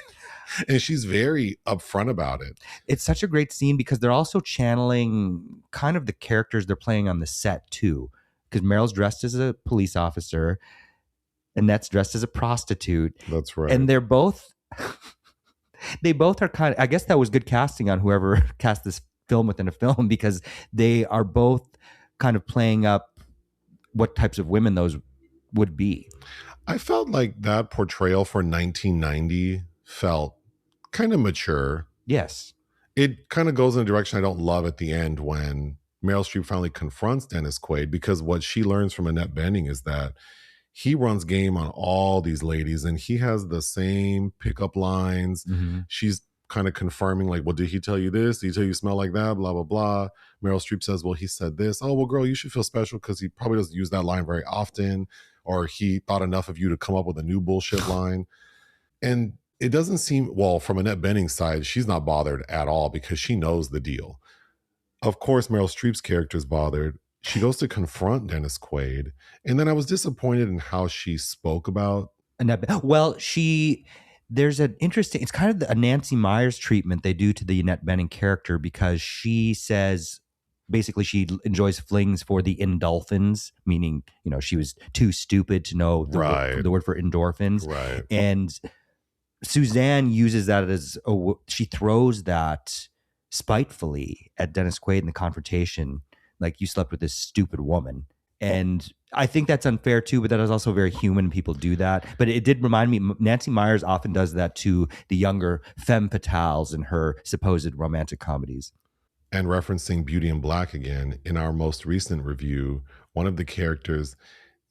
And she's very upfront about it. It's such a great scene because they're also channeling kind of the characters they're playing on the set too. Because Meryl's dressed as a police officer, Annette's dressed as a prostitute. That's right. And they're both... They both are kind of, I guess that was good casting on whoever cast this film within a film, because they are both kind of playing up what types of women those would be. I felt like that portrayal for 1990 felt kind of mature. Yes. It kind of goes in a direction I don't love at the end when Meryl Streep finally confronts Dennis Quaid, because what she learns from Annette Bening is that he runs game on all these ladies and he has the same pickup lines. Mm-hmm. She's kind of confirming like, well, did he tell you this? Did he tell you smell like that? Blah, blah, blah. Meryl Streep says, well, he said this. Oh, well, girl, you should feel special because he probably doesn't use that line very often, or he thought enough of you to come up with a new bullshit line. And it doesn't seem, well, from Annette Bening's side, she's not bothered at all because she knows the deal. Of course, Meryl Streep's character is bothered. She goes to confront Dennis Quaid. And then I was disappointed in how she spoke about. Well, there's an interesting, it's kind of a Nancy Meyers treatment they do to the Annette Bening character, because she says, basically she enjoys flings for the endorphins, meaning, she was too stupid to know the word for endorphins. Right. And Suzanne uses that she throws that spitefully at Dennis Quaid in the confrontation. Like, you slept with this stupid woman. And I think that's unfair too, but that is also very human. People do that. But it did remind me, Nancy Meyers often does that to the younger femme fatales in her supposed romantic comedies. And referencing Beauty in Black again, in our most recent review, one of the characters,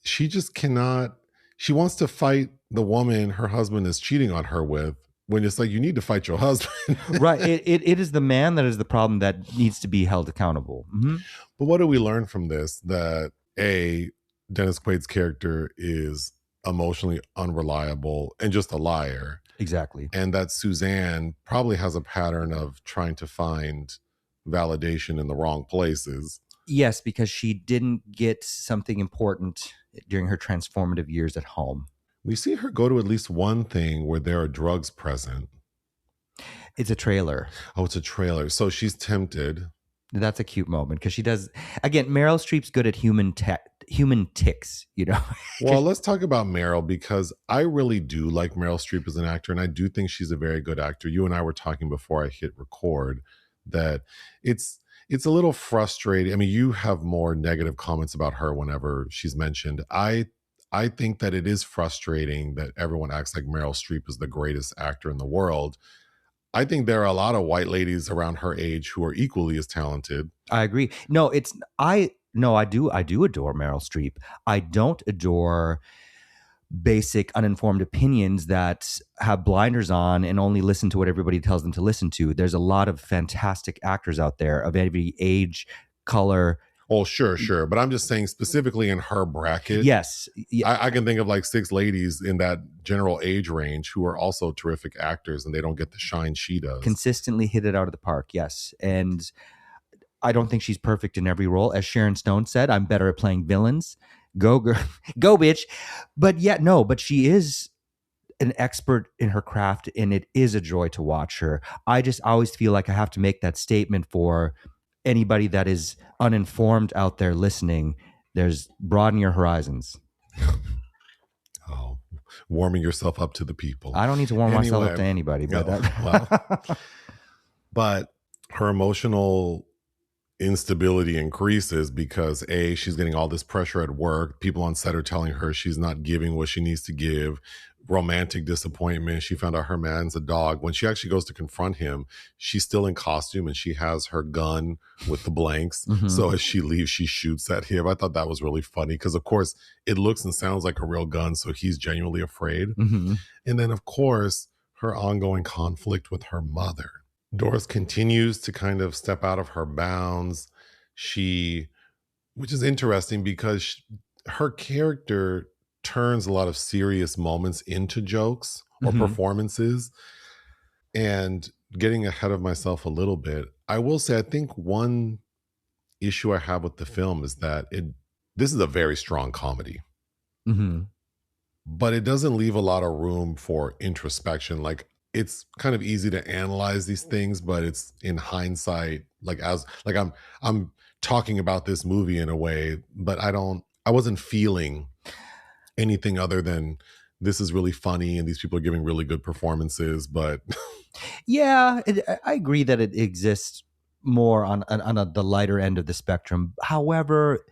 she just cannot, she wants to fight the woman her husband is cheating on her with, when it's like, you need to fight your husband. Right. It is the man that is the problem that needs to be held accountable. Mm-hmm. But what do we learn from this? That Dennis Quaid's character is emotionally unreliable and just a liar. Exactly. And that Suzanne probably has a pattern of trying to find validation in the wrong places. Yes, because she didn't get something important during her transformative years at home. We see her go to at least one thing where there are drugs present. It's a trailer. Oh, it's a trailer. So she's tempted. That's a cute moment because she does. Again, Meryl Streep's good at human ticks, Well, let's talk about Meryl, because I really do like Meryl Streep as an actor, and I do think she's a very good actor. You and I were talking before I hit record that it's a little frustrating. I mean, you have more negative comments about her whenever she's mentioned. I think that it is frustrating that everyone acts like Meryl Streep is the greatest actor in the world. I think there are a lot of white ladies around her age who are equally as talented. I agree. I do adore Meryl Streep. I don't adore basic uninformed opinions that have blinders on and only listen to what everybody tells them to listen to. There's a lot of fantastic actors out there of every age, color. Oh, sure. But I'm just saying specifically in her bracket. Yes. I can think of like 6 ladies in that general age range who are also terrific actors, and they don't get the shine she does. Consistently hit it out of the park, yes. And I don't think she's perfect in every role. As Sharon Stone said, I'm better at playing villains. Go, girl. Go, bitch. But she is an expert in her craft, and it is a joy to watch her. I just always feel like I have to make that statement for anybody that is uninformed out there listening. There's broaden your horizons. Oh, warming yourself up to the people. I don't need to warm myself up to anybody. But But her emotional instability increases because she's getting all this pressure at work. People on set are telling her she's not giving what she needs to give. Romantic disappointment. She found out her man's a dog. When she actually goes to confront him, she's still in costume and she has her gun with the blanks. So as she leaves, she shoots at him. I thought that was really funny because, of course, it looks and sounds like a real gun. So he's genuinely afraid. And then, of course, her ongoing conflict with her mother. Doris continues to kind of step out of her bounds. Which is interesting because her character turns a lot of serious moments into jokes or performances. And getting ahead of myself a little bit, I will say I think one issue I have with the film is that this is a very strong comedy. But it doesn't leave a lot of room for introspection. Like, it's kind of easy to analyze these things, but it's in hindsight, I'm talking about this movie in a way, but I wasn't feeling anything other than this is really funny and these people are giving really good performances. But yeah, I agree that it exists more on the lighter end of the spectrum. However,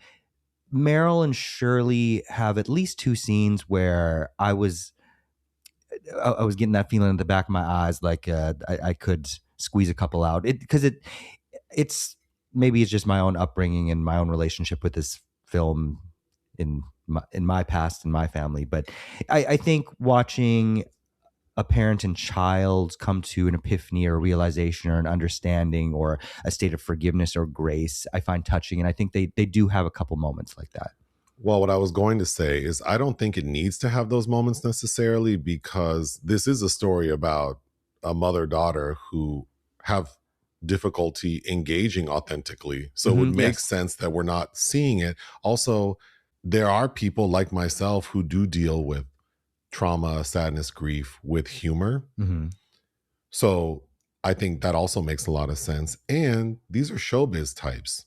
Meryl and Shirley have at least two scenes where I was getting that feeling in the back of my eyes, like I could squeeze a couple out. It's maybe it's just my own upbringing and my own relationship with this film in my past and my family. But I think watching a parent and child come to an epiphany or realization or an understanding or a state of forgiveness or grace, I find touching. And I think they do have a couple moments like that. Well, what I was going to say is I don't think it needs to have those moments necessarily, because this is a story about a mother-daughter who have difficulty engaging authentically. So it would make sense that we're not seeing it. Also, there are people like myself who do deal with trauma, sadness, grief with humor. So I think that also makes a lot of sense. And these are showbiz types.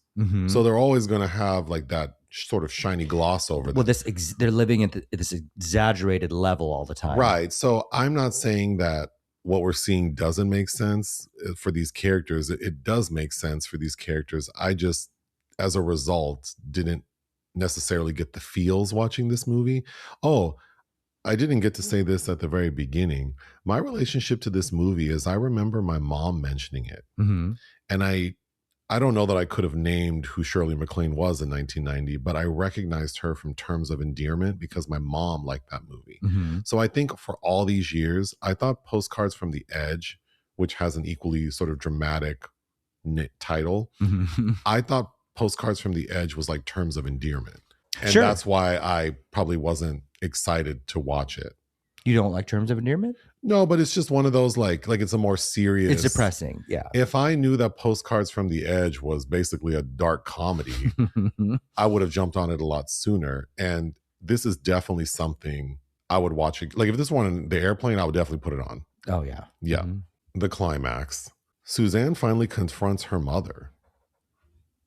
So they're always going to have like that sort of shiny gloss over them. Well, they're living at this exaggerated level all the time. Right. So I'm not saying that what we're seeing doesn't make sense for these characters. It does make sense for these characters. I just, as a result, didn't necessarily get the feels watching this movie. Oh, I didn't get to say this at the very beginning. My relationship to this movie is I remember my mom mentioning it. And I don't know that I could have named who Shirley MacLaine was in 1990, but I recognized her from Terms of Endearment because my mom liked that movie. So I think for all these years, I thought Postcards from the Edge, which has an equally sort of dramatic title, I thought Postcards from the Edge was like Terms of Endearment. And that's why I probably wasn't excited to watch it. You don't like Terms of Endearment? No, but it's just one of those like it's a more serious. It's depressing, yeah. If I knew that Postcards from the Edge was basically a dark comedy, I would have jumped on it a lot sooner. And this is definitely something I would watch. Like if this one in the airplane, I would definitely put it on. Oh, yeah. Yeah. The climax. Suzanne finally confronts her mother.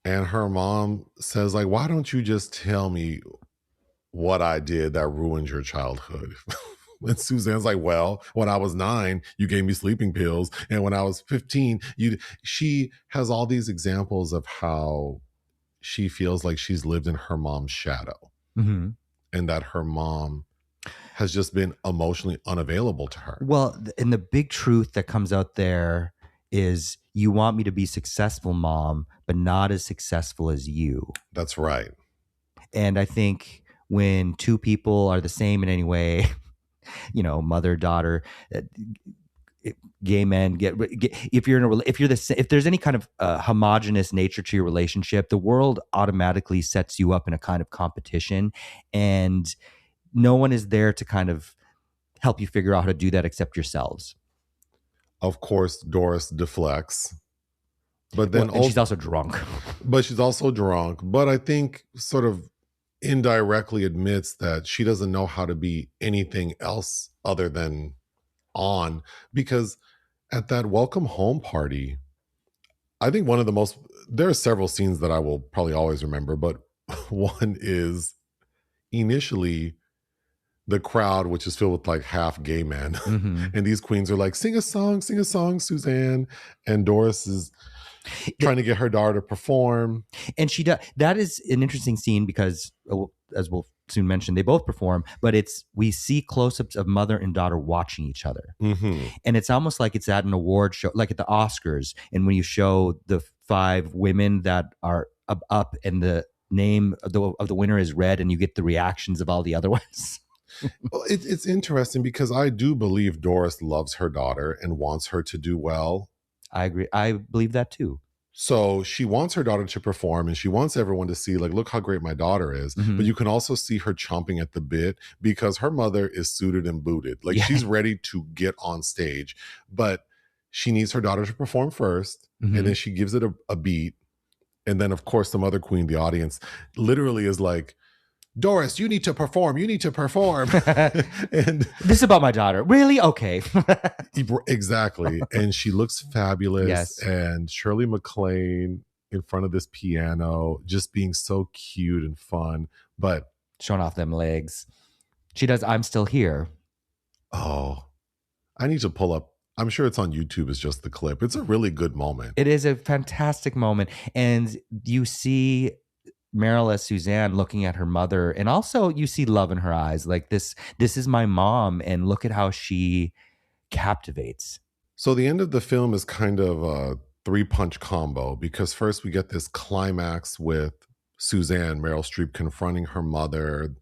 And her mom says, like, why don't you just tell me what I did that ruined your childhood? And Suzanne's like, well, when I was 9, you gave me sleeping pills. And when I was 15, she has all these examples of how she feels like she's lived in her mom's shadow. And that her mom has just been emotionally unavailable to her. Well, and the big truth that comes out there is you want me to be successful, Mom, but not as successful as you. That's right. And I think when two people are the same in any way, mother, daughter, gay men if there's any kind of homogenous nature to your relationship, the world automatically sets you up in a kind of competition, and no one is there to kind of help you figure out how to do that except yourselves. Of course, Doris deflects, but then she's also drunk. But I think sort of indirectly admits that she doesn't know how to be anything else other than on, because at that welcome home party, I think there are several scenes that I will probably always remember, but one is initially the crowd, which is filled with like half gay men. Mm-hmm. And these queens are like, sing a song, Suzanne. And Doris is trying to get her daughter to perform. And she does. That is an interesting scene because, as we'll soon mention, they both perform, but we see close-ups of mother and daughter watching each other. Mm-hmm. And it's almost like it's at an award show, like at the Oscars. And when you show the 5 women that are up and the name of the winner is read, and you get the reactions of all the other ones. Well, it's interesting because I do believe Doris loves her daughter and wants her to do well. I agree. I believe that too. So she wants her daughter to perform and she wants everyone to see, like, look how great my daughter is. Mm-hmm. But you can also see her chomping at the bit because her mother is suited and booted. Like, she's ready to get on stage, but she needs her daughter to perform first. Mm-hmm. And then she gives it a beat. And then, of course, some other queen, the audience, literally is like, Doris, you need to perform. You need to perform. And this is about my daughter. Really? Okay. Exactly. And she looks fabulous. Yes. And Shirley MacLaine in front of this piano, just being so cute and fun. But showing off them legs. She does I'm Still Here. Oh, I need to pull up. I'm sure it's on YouTube. It's just the clip. It's a really good moment. It is a fantastic moment. And you see Meryl as Suzanne looking at her mother, and also you see love in her eyes. Like, this is my mom, and look at how she captivates. So the end of the film is kind of a 3-punch combo because first we get this climax with Suzanne, Meryl Streep, confronting her mother.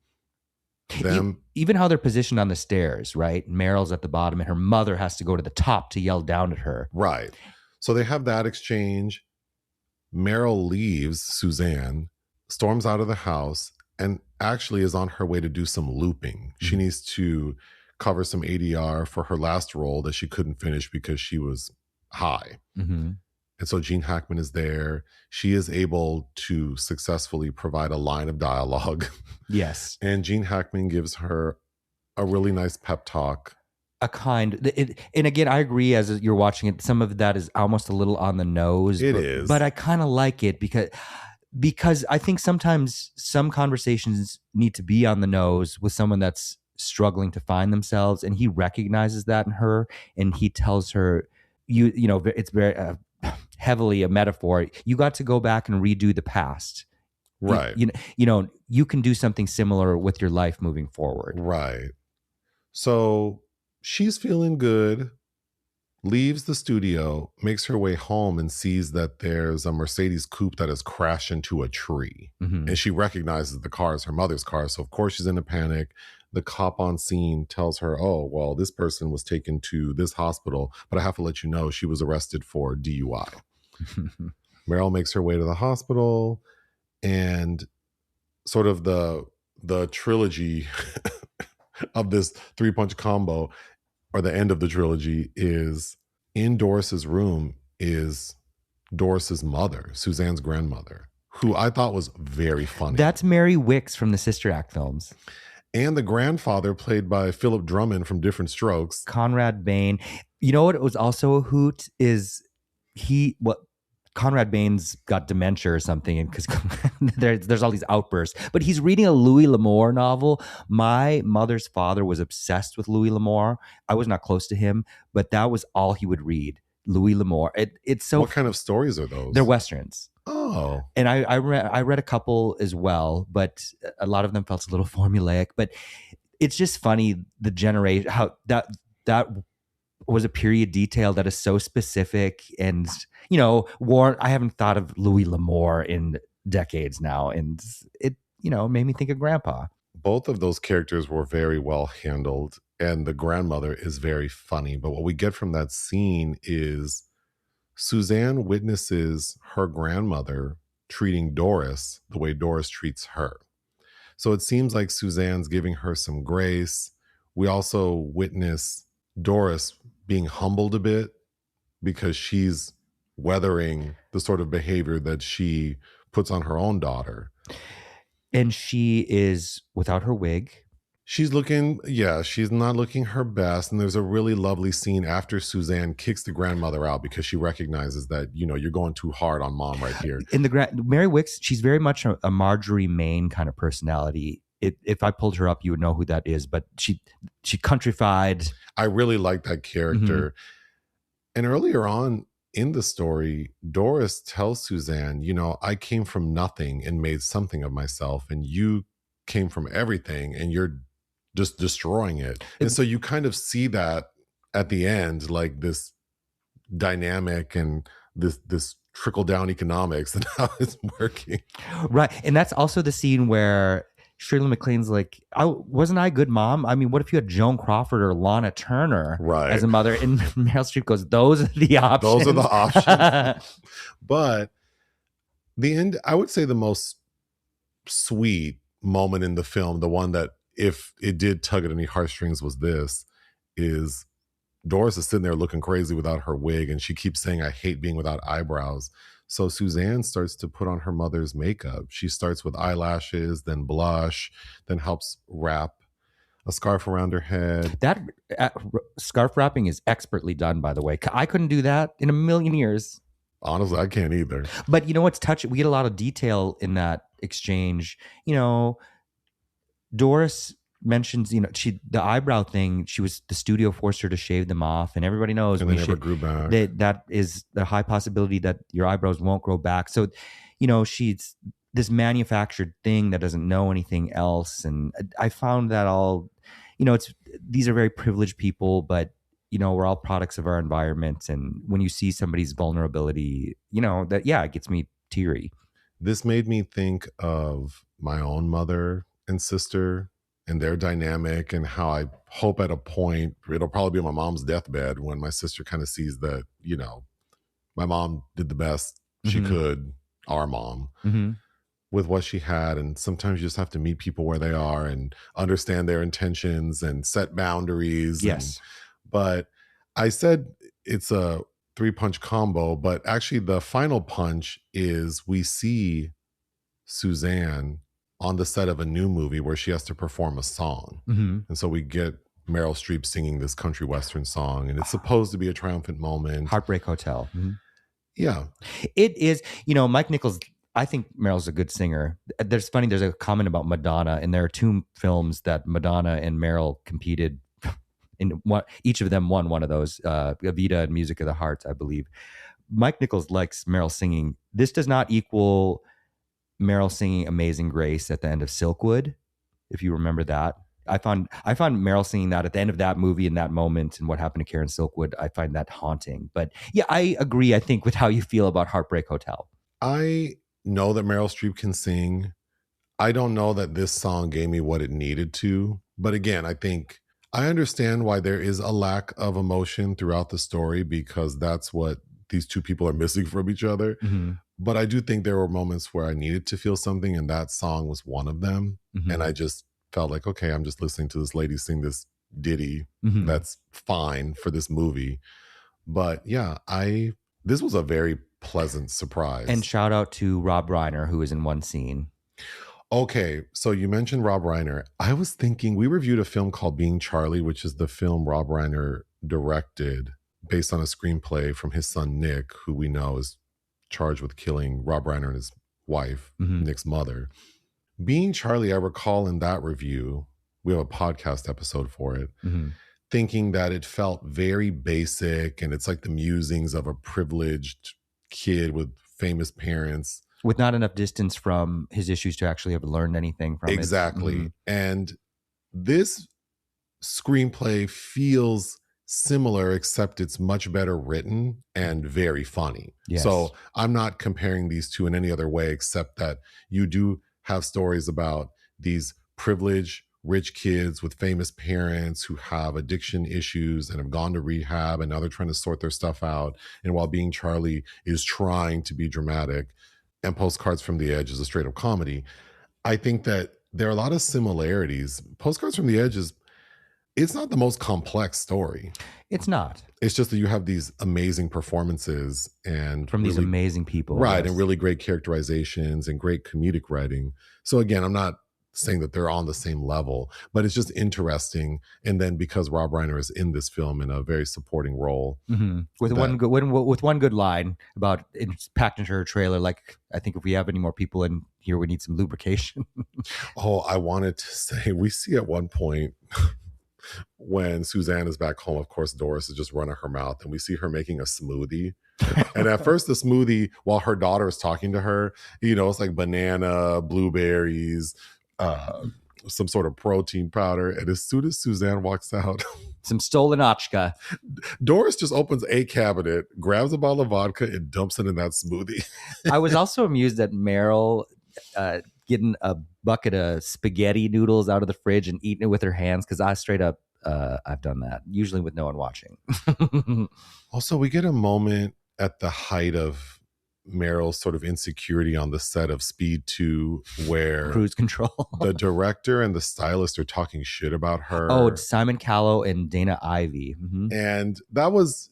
Even how they're positioned on the stairs, right? Meryl's at the bottom and her mother has to go to the top to yell down at her. Right. So they have that exchange. Meryl leaves Suzanne, storms out of the house, and actually is on her way to do some looping. Mm-hmm. She needs to cover some ADR for her last role that she couldn't finish because she was high. Mm-hmm. And so Gene Hackman is there. She is able to successfully provide a line of dialogue. Yes. And Gene Hackman gives her a really nice pep talk. And again, I agree, as you're watching it, some of that is almost a little on the nose. It is. But I kind of like it because I think sometimes some conversations need to be on the nose with someone that's struggling to find themselves. And he recognizes that in her. And he tells her, you know, it's very heavily a metaphor. You got to go back and redo the past. Right. You know, you can do something similar with your life moving forward. Right. So she's feeling good, leaves the studio, makes her way home and sees that there's a Mercedes coupe that has crashed into a tree. Mm-hmm. And she recognizes the car as her mother's car. So of course she's in a panic. The cop on scene tells her, oh, well, this person was taken to this hospital, but I have to let you know she was arrested for DUI. Meryl makes her way to the hospital, and sort of the trilogy of this 3-punch combo, or the end of the trilogy, is in Doris's room is Doris's mother, Suzanne's grandmother, who I thought was very funny. That's Mary Wicks from the Sister Act films. And the grandfather, played by Philip Drummond from Different Strokes. Conrad Bain. You know what was also a hoot is Conrad Bain's got dementia or something, and because there's all these outbursts, but he's reading a Louis L'Amour novel. My mother's father was obsessed with Louis L'Amour. I was not close to him, but that was all he would read. Louis L'Amour. It's so. What kind of stories are those? They're Westerns. Oh. And I read a couple as well, but a lot of them felt a little formulaic. But it's just funny, the generation, how that was a period detail that is so specific. And, you know, I haven't thought of Louis L'Amour in decades now. And it, you know, made me think of Grandpa. Both of those characters were very well handled. And the grandmother is very funny. But what we get from that scene is Suzanne witnesses her grandmother treating Doris the way Doris treats her. So it seems like Suzanne's giving her some grace. We also witness Doris being humbled a bit because she's weathering the sort of behavior that she puts on her own daughter. And she is without her wig. She's she's not looking her best. And there's a really lovely scene after Suzanne kicks the grandmother out because she recognizes that, you know, you're going too hard on mom right here. In Mary Wicks, she's very much a Marjorie Main kind of personality. if I pulled her up, you would know who that is. But she countrified. I really like that character. And earlier on in the story, Doris tells Suzanne, you know, I came from nothing and made something of myself, and you came from everything and you're just destroying it. And so you kind of see that at the end, like this dynamic and this trickle down economics and how it's working. Right. And that's also the scene where Shirley MacLaine's like, wasn't I a good mom? I mean, what if you had Joan Crawford or Lana Turner as a mother? And Meryl Streep goes, those are the options. Those are the options. But the end, I would say the most sweet moment in the film, the one that if it did tug at any heartstrings is Doris is sitting there looking crazy without her wig, and she keeps saying, I hate being without eyebrows. So Suzanne starts to put on her mother's makeup. She starts with eyelashes, then blush, then helps wrap a scarf around her head. That scarf wrapping is expertly done, by the way. I couldn't do that in a million years. Honestly, I can't either. But you know what's touching? We get a lot of detail in that exchange. You know, Doris mentions, you know, the eyebrow thing, the studio forced her to shave them off, and everybody knows and they never grew back. That is the high possibility that your eyebrows won't grow back. So, you know, she's this manufactured thing that doesn't know anything else. And I found that all, you know, these are very privileged people, but you know, we're all products of our environment. And when you see somebody's vulnerability, you know, that, yeah, it gets me teary. This made me think of my own mother and sister and their dynamic, and how I hope at a point, it'll probably be on my mom's deathbed, when my sister kind of sees that, you know, my mom did the best she could, our mom, with what she had. And sometimes you just have to meet people where they are and understand their intentions and set boundaries. Yes. But I said it's a 3-punch combo, but actually the final punch is we see Suzanne on the set of a new movie where she has to perform a song. And so we get Meryl Streep singing this country western song, and it's supposed to be a triumphant moment. Heartbreak Hotel. Yeah. It is, you know, Mike Nichols, I think Meryl's a good singer. There's a comment about Madonna, and there are 2 films that Madonna and Meryl competed in. Each of them won one of those, Evita and Music of the Heart, I believe. Mike Nichols likes Meryl singing. This does not equal Meryl singing Amazing Grace at the end of Silkwood, if you remember that. I found Meryl singing that at the end of that movie in that moment, and what happened to Karen Silkwood, I find that haunting. But yeah, I agree, I think, with how you feel about Heartbreak Hotel. I know that Meryl Streep can sing. I don't know that this song gave me what it needed to. But again, I think I understand why there is a lack of emotion throughout the story, because that's what these 2 people are missing from each other. But I do think there were moments where I needed to feel something, and that song was one of them. And I just felt like, okay, I'm just listening to this lady sing this ditty. That's fine for this movie. But yeah, this was a very pleasant surprise. And shout out to Rob Reiner, who is in one scene. Okay, so you mentioned Rob Reiner. I was thinking, we reviewed a film called Being Charlie, which is the film Rob Reiner directed based on a screenplay from his son Nick, who we know is charged with killing Rob Reiner and his wife, Nick's mother. Being Charlie, I recall in that review, we have a podcast episode for it, thinking that it felt very basic, and it's like the musings of a privileged kid with famous parents. With not enough distance from his issues to actually have learned anything from it. Exactly. And this screenplay feels similar, except it's much better written and very funny. Yes. So I'm not comparing these 2 in any other way, except that you do have stories about these privileged rich kids with famous parents who have addiction issues and have gone to rehab, and now they're trying to sort their stuff out. And while Being Charlie is trying to be dramatic, and Postcards from the Edge is a straight up comedy, I think that there are a lot of similarities. Postcards from the Edge it's not the most complex story. It's not. It's just that you have these amazing performances and from these amazing people. Right. Yes. And really great characterizations and great comedic writing. So again, I'm not saying that they're on the same level, but it's just interesting. And then because Rob Reiner is in this film in a very supporting role, with one good line about it's packed into her trailer. Like, I think if we have any more people in here, we need some lubrication. Oh, I wanted to say, we see at one point when Suzanne is back home, of course, Doris is just running her mouth, and we see her making a smoothie. And at first, the smoothie, while her daughter is talking to her, it's like banana, blueberries, some sort of protein powder. And as soon as Suzanne walks out, some stolen ochka. Doris just opens a cabinet, grabs a bottle of vodka, and dumps it in that smoothie. I was also amused at Meryl getting a bucket of spaghetti noodles out of the fridge and eating it with her hands, because I straight up, I've done that, usually with no one watching. Also, we get a moment at the height of Meryl's sort of insecurity on the set of Speed 2 where Cruise Control. The director and the stylist are talking shit about her. Oh, Simon Callow and Dana Ivey. And that was,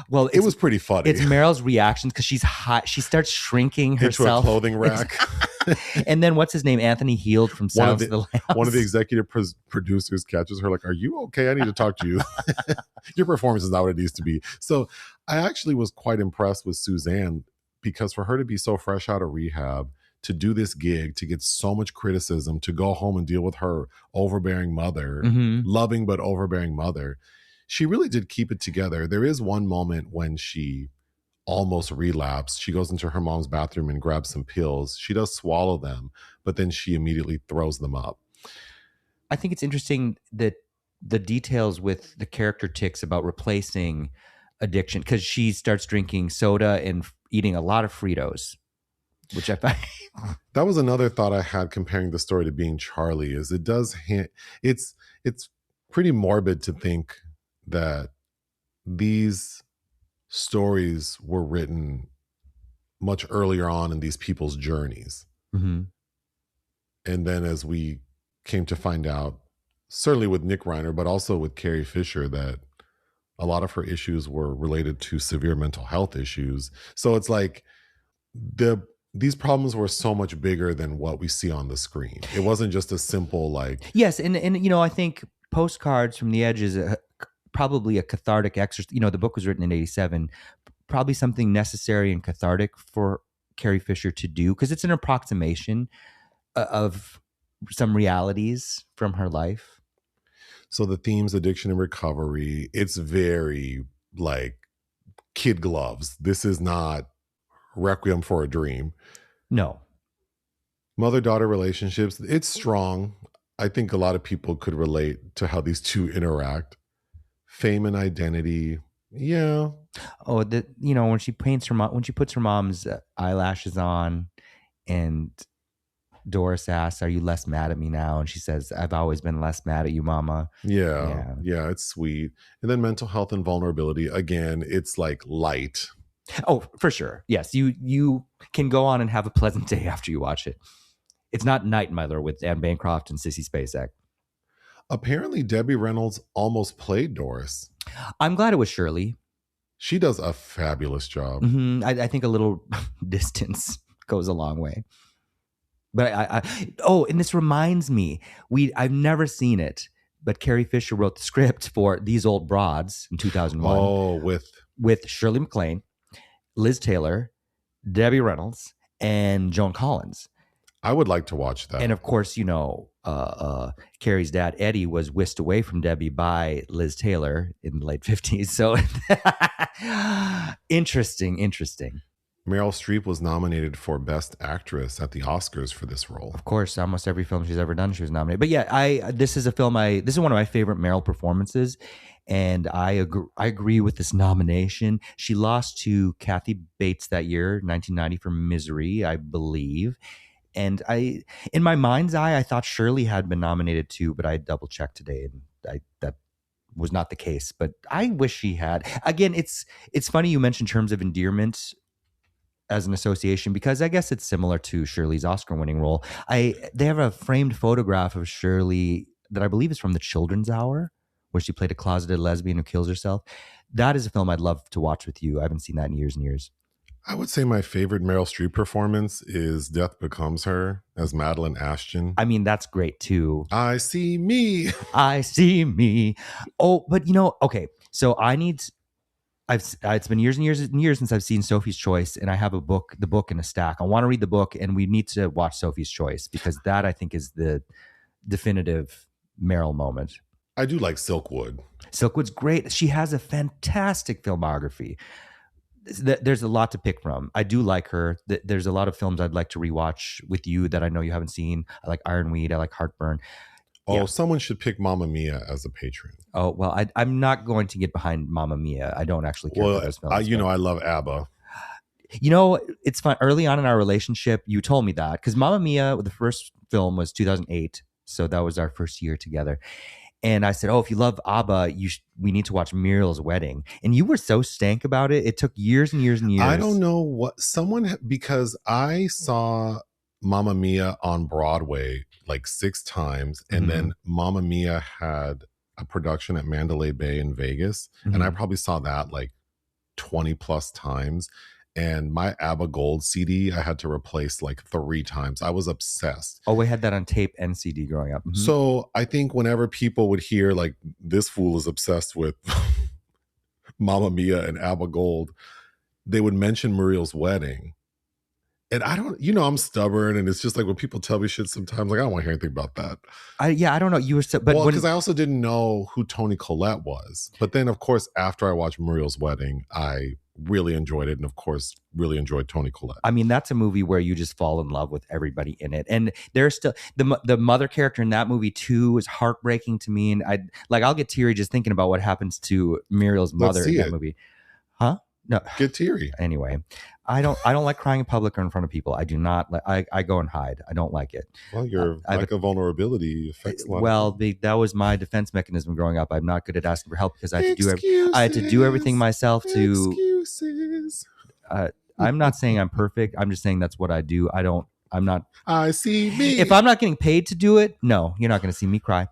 well, it was pretty funny. It's Meryl's reactions because she's hot. She starts shrinking herself into a clothing rack. And then what's his name? Anthony Heald from Silence of the Lambs. One of the executive producers catches her like, "Are you okay? I need to talk to you. Your performance is not what it needs to be." So I actually was quite impressed with Suzanne, because for her to be so fresh out of rehab, to do this gig, to get so much criticism, to go home and deal with her overbearing mother, loving but overbearing mother, she really did keep it together. There is one moment when she almost relapsed. She goes into her mom's bathroom and grabs some pills. She does swallow them, but then she immediately throws them up. I think it's interesting that the details with the character tics about replacing addiction, because she starts drinking soda and eating a lot of Fritos, which I find... That was another thought I had comparing the story to Being Charlie, is it does it's pretty morbid to think that these stories were written much earlier on in these people's journeys. And then as we came to find out, certainly with Nick Reiner, but also with Carrie Fisher, that a lot of her issues were related to severe mental health issues. So it's like these problems were so much bigger than what we see on the screen. It wasn't just a simple like... Yes, and I think Postcards from the Edge is probably a cathartic exercise. The book was written in 1987, probably something necessary and cathartic for Carrie Fisher to do, because it's an approximation of some realities from her life. So the themes, addiction and recovery, it's very like kid gloves. This is not Requiem for a Dream. No. Mother-daughter relationships, it's strong. I think a lot of people could relate to how these two interact. Fame and identity, yeah. Oh, when she puts her mom's eyelashes on, and Doris asks, "Are you less mad at me now?" And she says, "I've always been less mad at you, Mama." Yeah, it's sweet. And then mental health and vulnerability, again, it's like light. Oh, for sure. Yes, you can go on and have a pleasant day after you watch it. It's not Night Mother with Anne Bancroft and Sissy Spacek. Apparently, Debbie Reynolds almost played Doris. I'm glad it was Shirley. She does a fabulous job. I think a little distance goes a long way. But and this reminds me, I've never seen it, but Carrie Fisher wrote the script for These Old Broads in 2001. Oh, with Shirley MacLaine, Liz Taylor, Debbie Reynolds, and Joan Collins. I would like to watch that. And of course, Carrie's dad, Eddie, was whisked away from Debbie by Liz Taylor in the late 50s. So interesting. Meryl Streep was nominated for Best Actress at the Oscars for this role. Of course, almost every film she's ever done, she was nominated. But yeah, this is one of my favorite Meryl performances. And I agree with this nomination. She lost to Kathy Bates that year, 1990, for Misery, I believe. And in my mind's eye, I thought Shirley had been nominated too, but I double checked today, and that was not the case. But I wish she had. Again, it's funny you mentioned terms of endearment as an association, because I guess it's similar to Shirley's Oscar-winning role. They have a framed photograph of Shirley that I believe is from The Children's Hour, where she played a closeted lesbian who kills herself. That is a film I'd love to watch with you. I haven't seen that in years and years. I would say my favorite Meryl Streep performance is Death Becomes Her as Madeline Ashton. I mean, that's great too. I see me. I see me. Oh, but you know, okay. So it's been years and years and years since I've seen Sophie's Choice, and I have the book in a stack. I want to read the book, and we need to watch Sophie's Choice because that I think is the definitive Meryl moment. I do like Silkwood. Silkwood's great. She has a fantastic filmography. There's a lot to pick from. I do like her. There's a lot of films I'd like to rewatch with you that I know you haven't seen. I like Ironweed. I like Heartburn. Oh, Yeah. Someone should pick Mamma Mia as a patron. Oh, well, I'm not going to get behind Mamma Mia. I don't actually care for those films. I love ABBA. You know, it's fun. Early on in our relationship, you told me that because Mamma Mia, the first film was 2008. So that was our first year together. And I said, oh, if you love ABBA, we need to watch Muriel's Wedding. And you were so stank about it. It took years and years and years. I don't know because I saw Mamma Mia on Broadway like 6 times. And then Mamma Mia had a production at Mandalay Bay in Vegas. And I probably saw that like 20 plus times. And my ABBA Gold CD, I had to replace like 3 times. I was obsessed. Oh, we had that on tape and CD growing up. So I think whenever people would hear like this fool is obsessed with Mamma Mia and ABBA Gold, they would mention Muriel's Wedding. And I don't, I'm stubborn, and it's just like when people tell me shit sometimes, like I don't want to hear anything about that. I don't know. You were because I also didn't know who Toni Collette was. But then, of course, after I watched Muriel's Wedding, I really enjoyed it, and of course, really enjoyed Toni Collette. I mean, that's a movie where you just fall in love with everybody in it, and there's still the mother character in that movie too is heartbreaking to me, and I'll get teary just thinking about what happens to Muriel's mother in that movie. Huh? No, get teary. Anyway, I don't like crying in public or in front of people. I do not. I go and hide. I don't like it. Well, your lack of vulnerability affects a lot. Well, that was my defense mechanism growing up. I'm not good at asking for help because I had to do everything myself. Excuses. I'm not saying I'm perfect. I'm just saying that's what I do. I'm not. I see me. If I'm not getting paid to do it, no, you're not going to see me cry.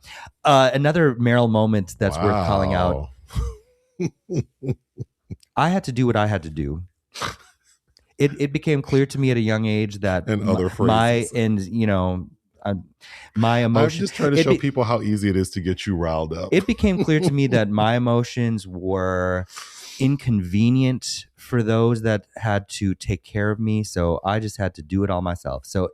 Another Meryl moment that's worth calling out. I had to do what I had to do. It became clear to me at a young age that my emotions. I'm just trying to show people how easy it is to get you riled up. It became clear to me that my emotions were inconvenient for those that had to take care of me, so I just had to do it all myself. So,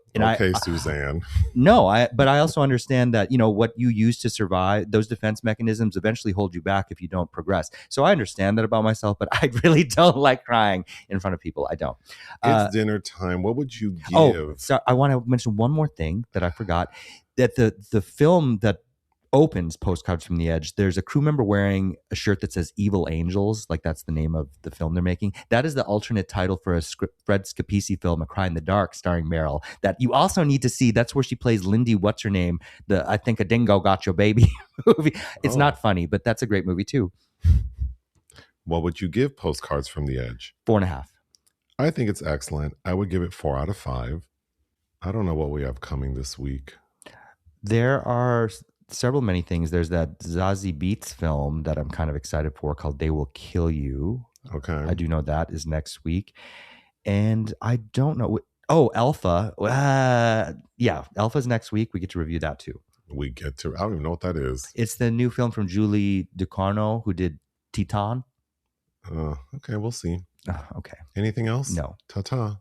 Suzanne. But I also understand that what you use to survive, those defense mechanisms eventually hold you back if you don't progress. So I understand that about myself, but I really don't like crying in front of people. I don't. It's dinner time. What would you give? Oh, so I want to mention one more thing that I forgot. That the film that opens Postcards from the Edge, there's a crew member wearing a shirt that says Evil Angels, like that's the name of the film they're making. That is the alternate title for a Fred Scapisi film, A Cry in the Dark, starring Meryl, that you also need to see. That's where she plays Lindy, what's her name, I think a dingo got your baby movie. It's not funny, but that's a great movie too. What would you give Postcards from the Edge? 4.5. I think it's excellent. I would give it 4 out of 5. I don't know what we have coming this week. There are many things. There's that Zazie Beetz film that I'm kind of excited for called They Will Kill You. Okay. I do know that is next week. And I don't know. Oh, Alpha. Alpha's next week. We get to review that too. I don't even know what that is. It's the new film from Julie DeCarno, who did Titan. Okay, we'll see. Okay. Anything else? No. Ta-ta.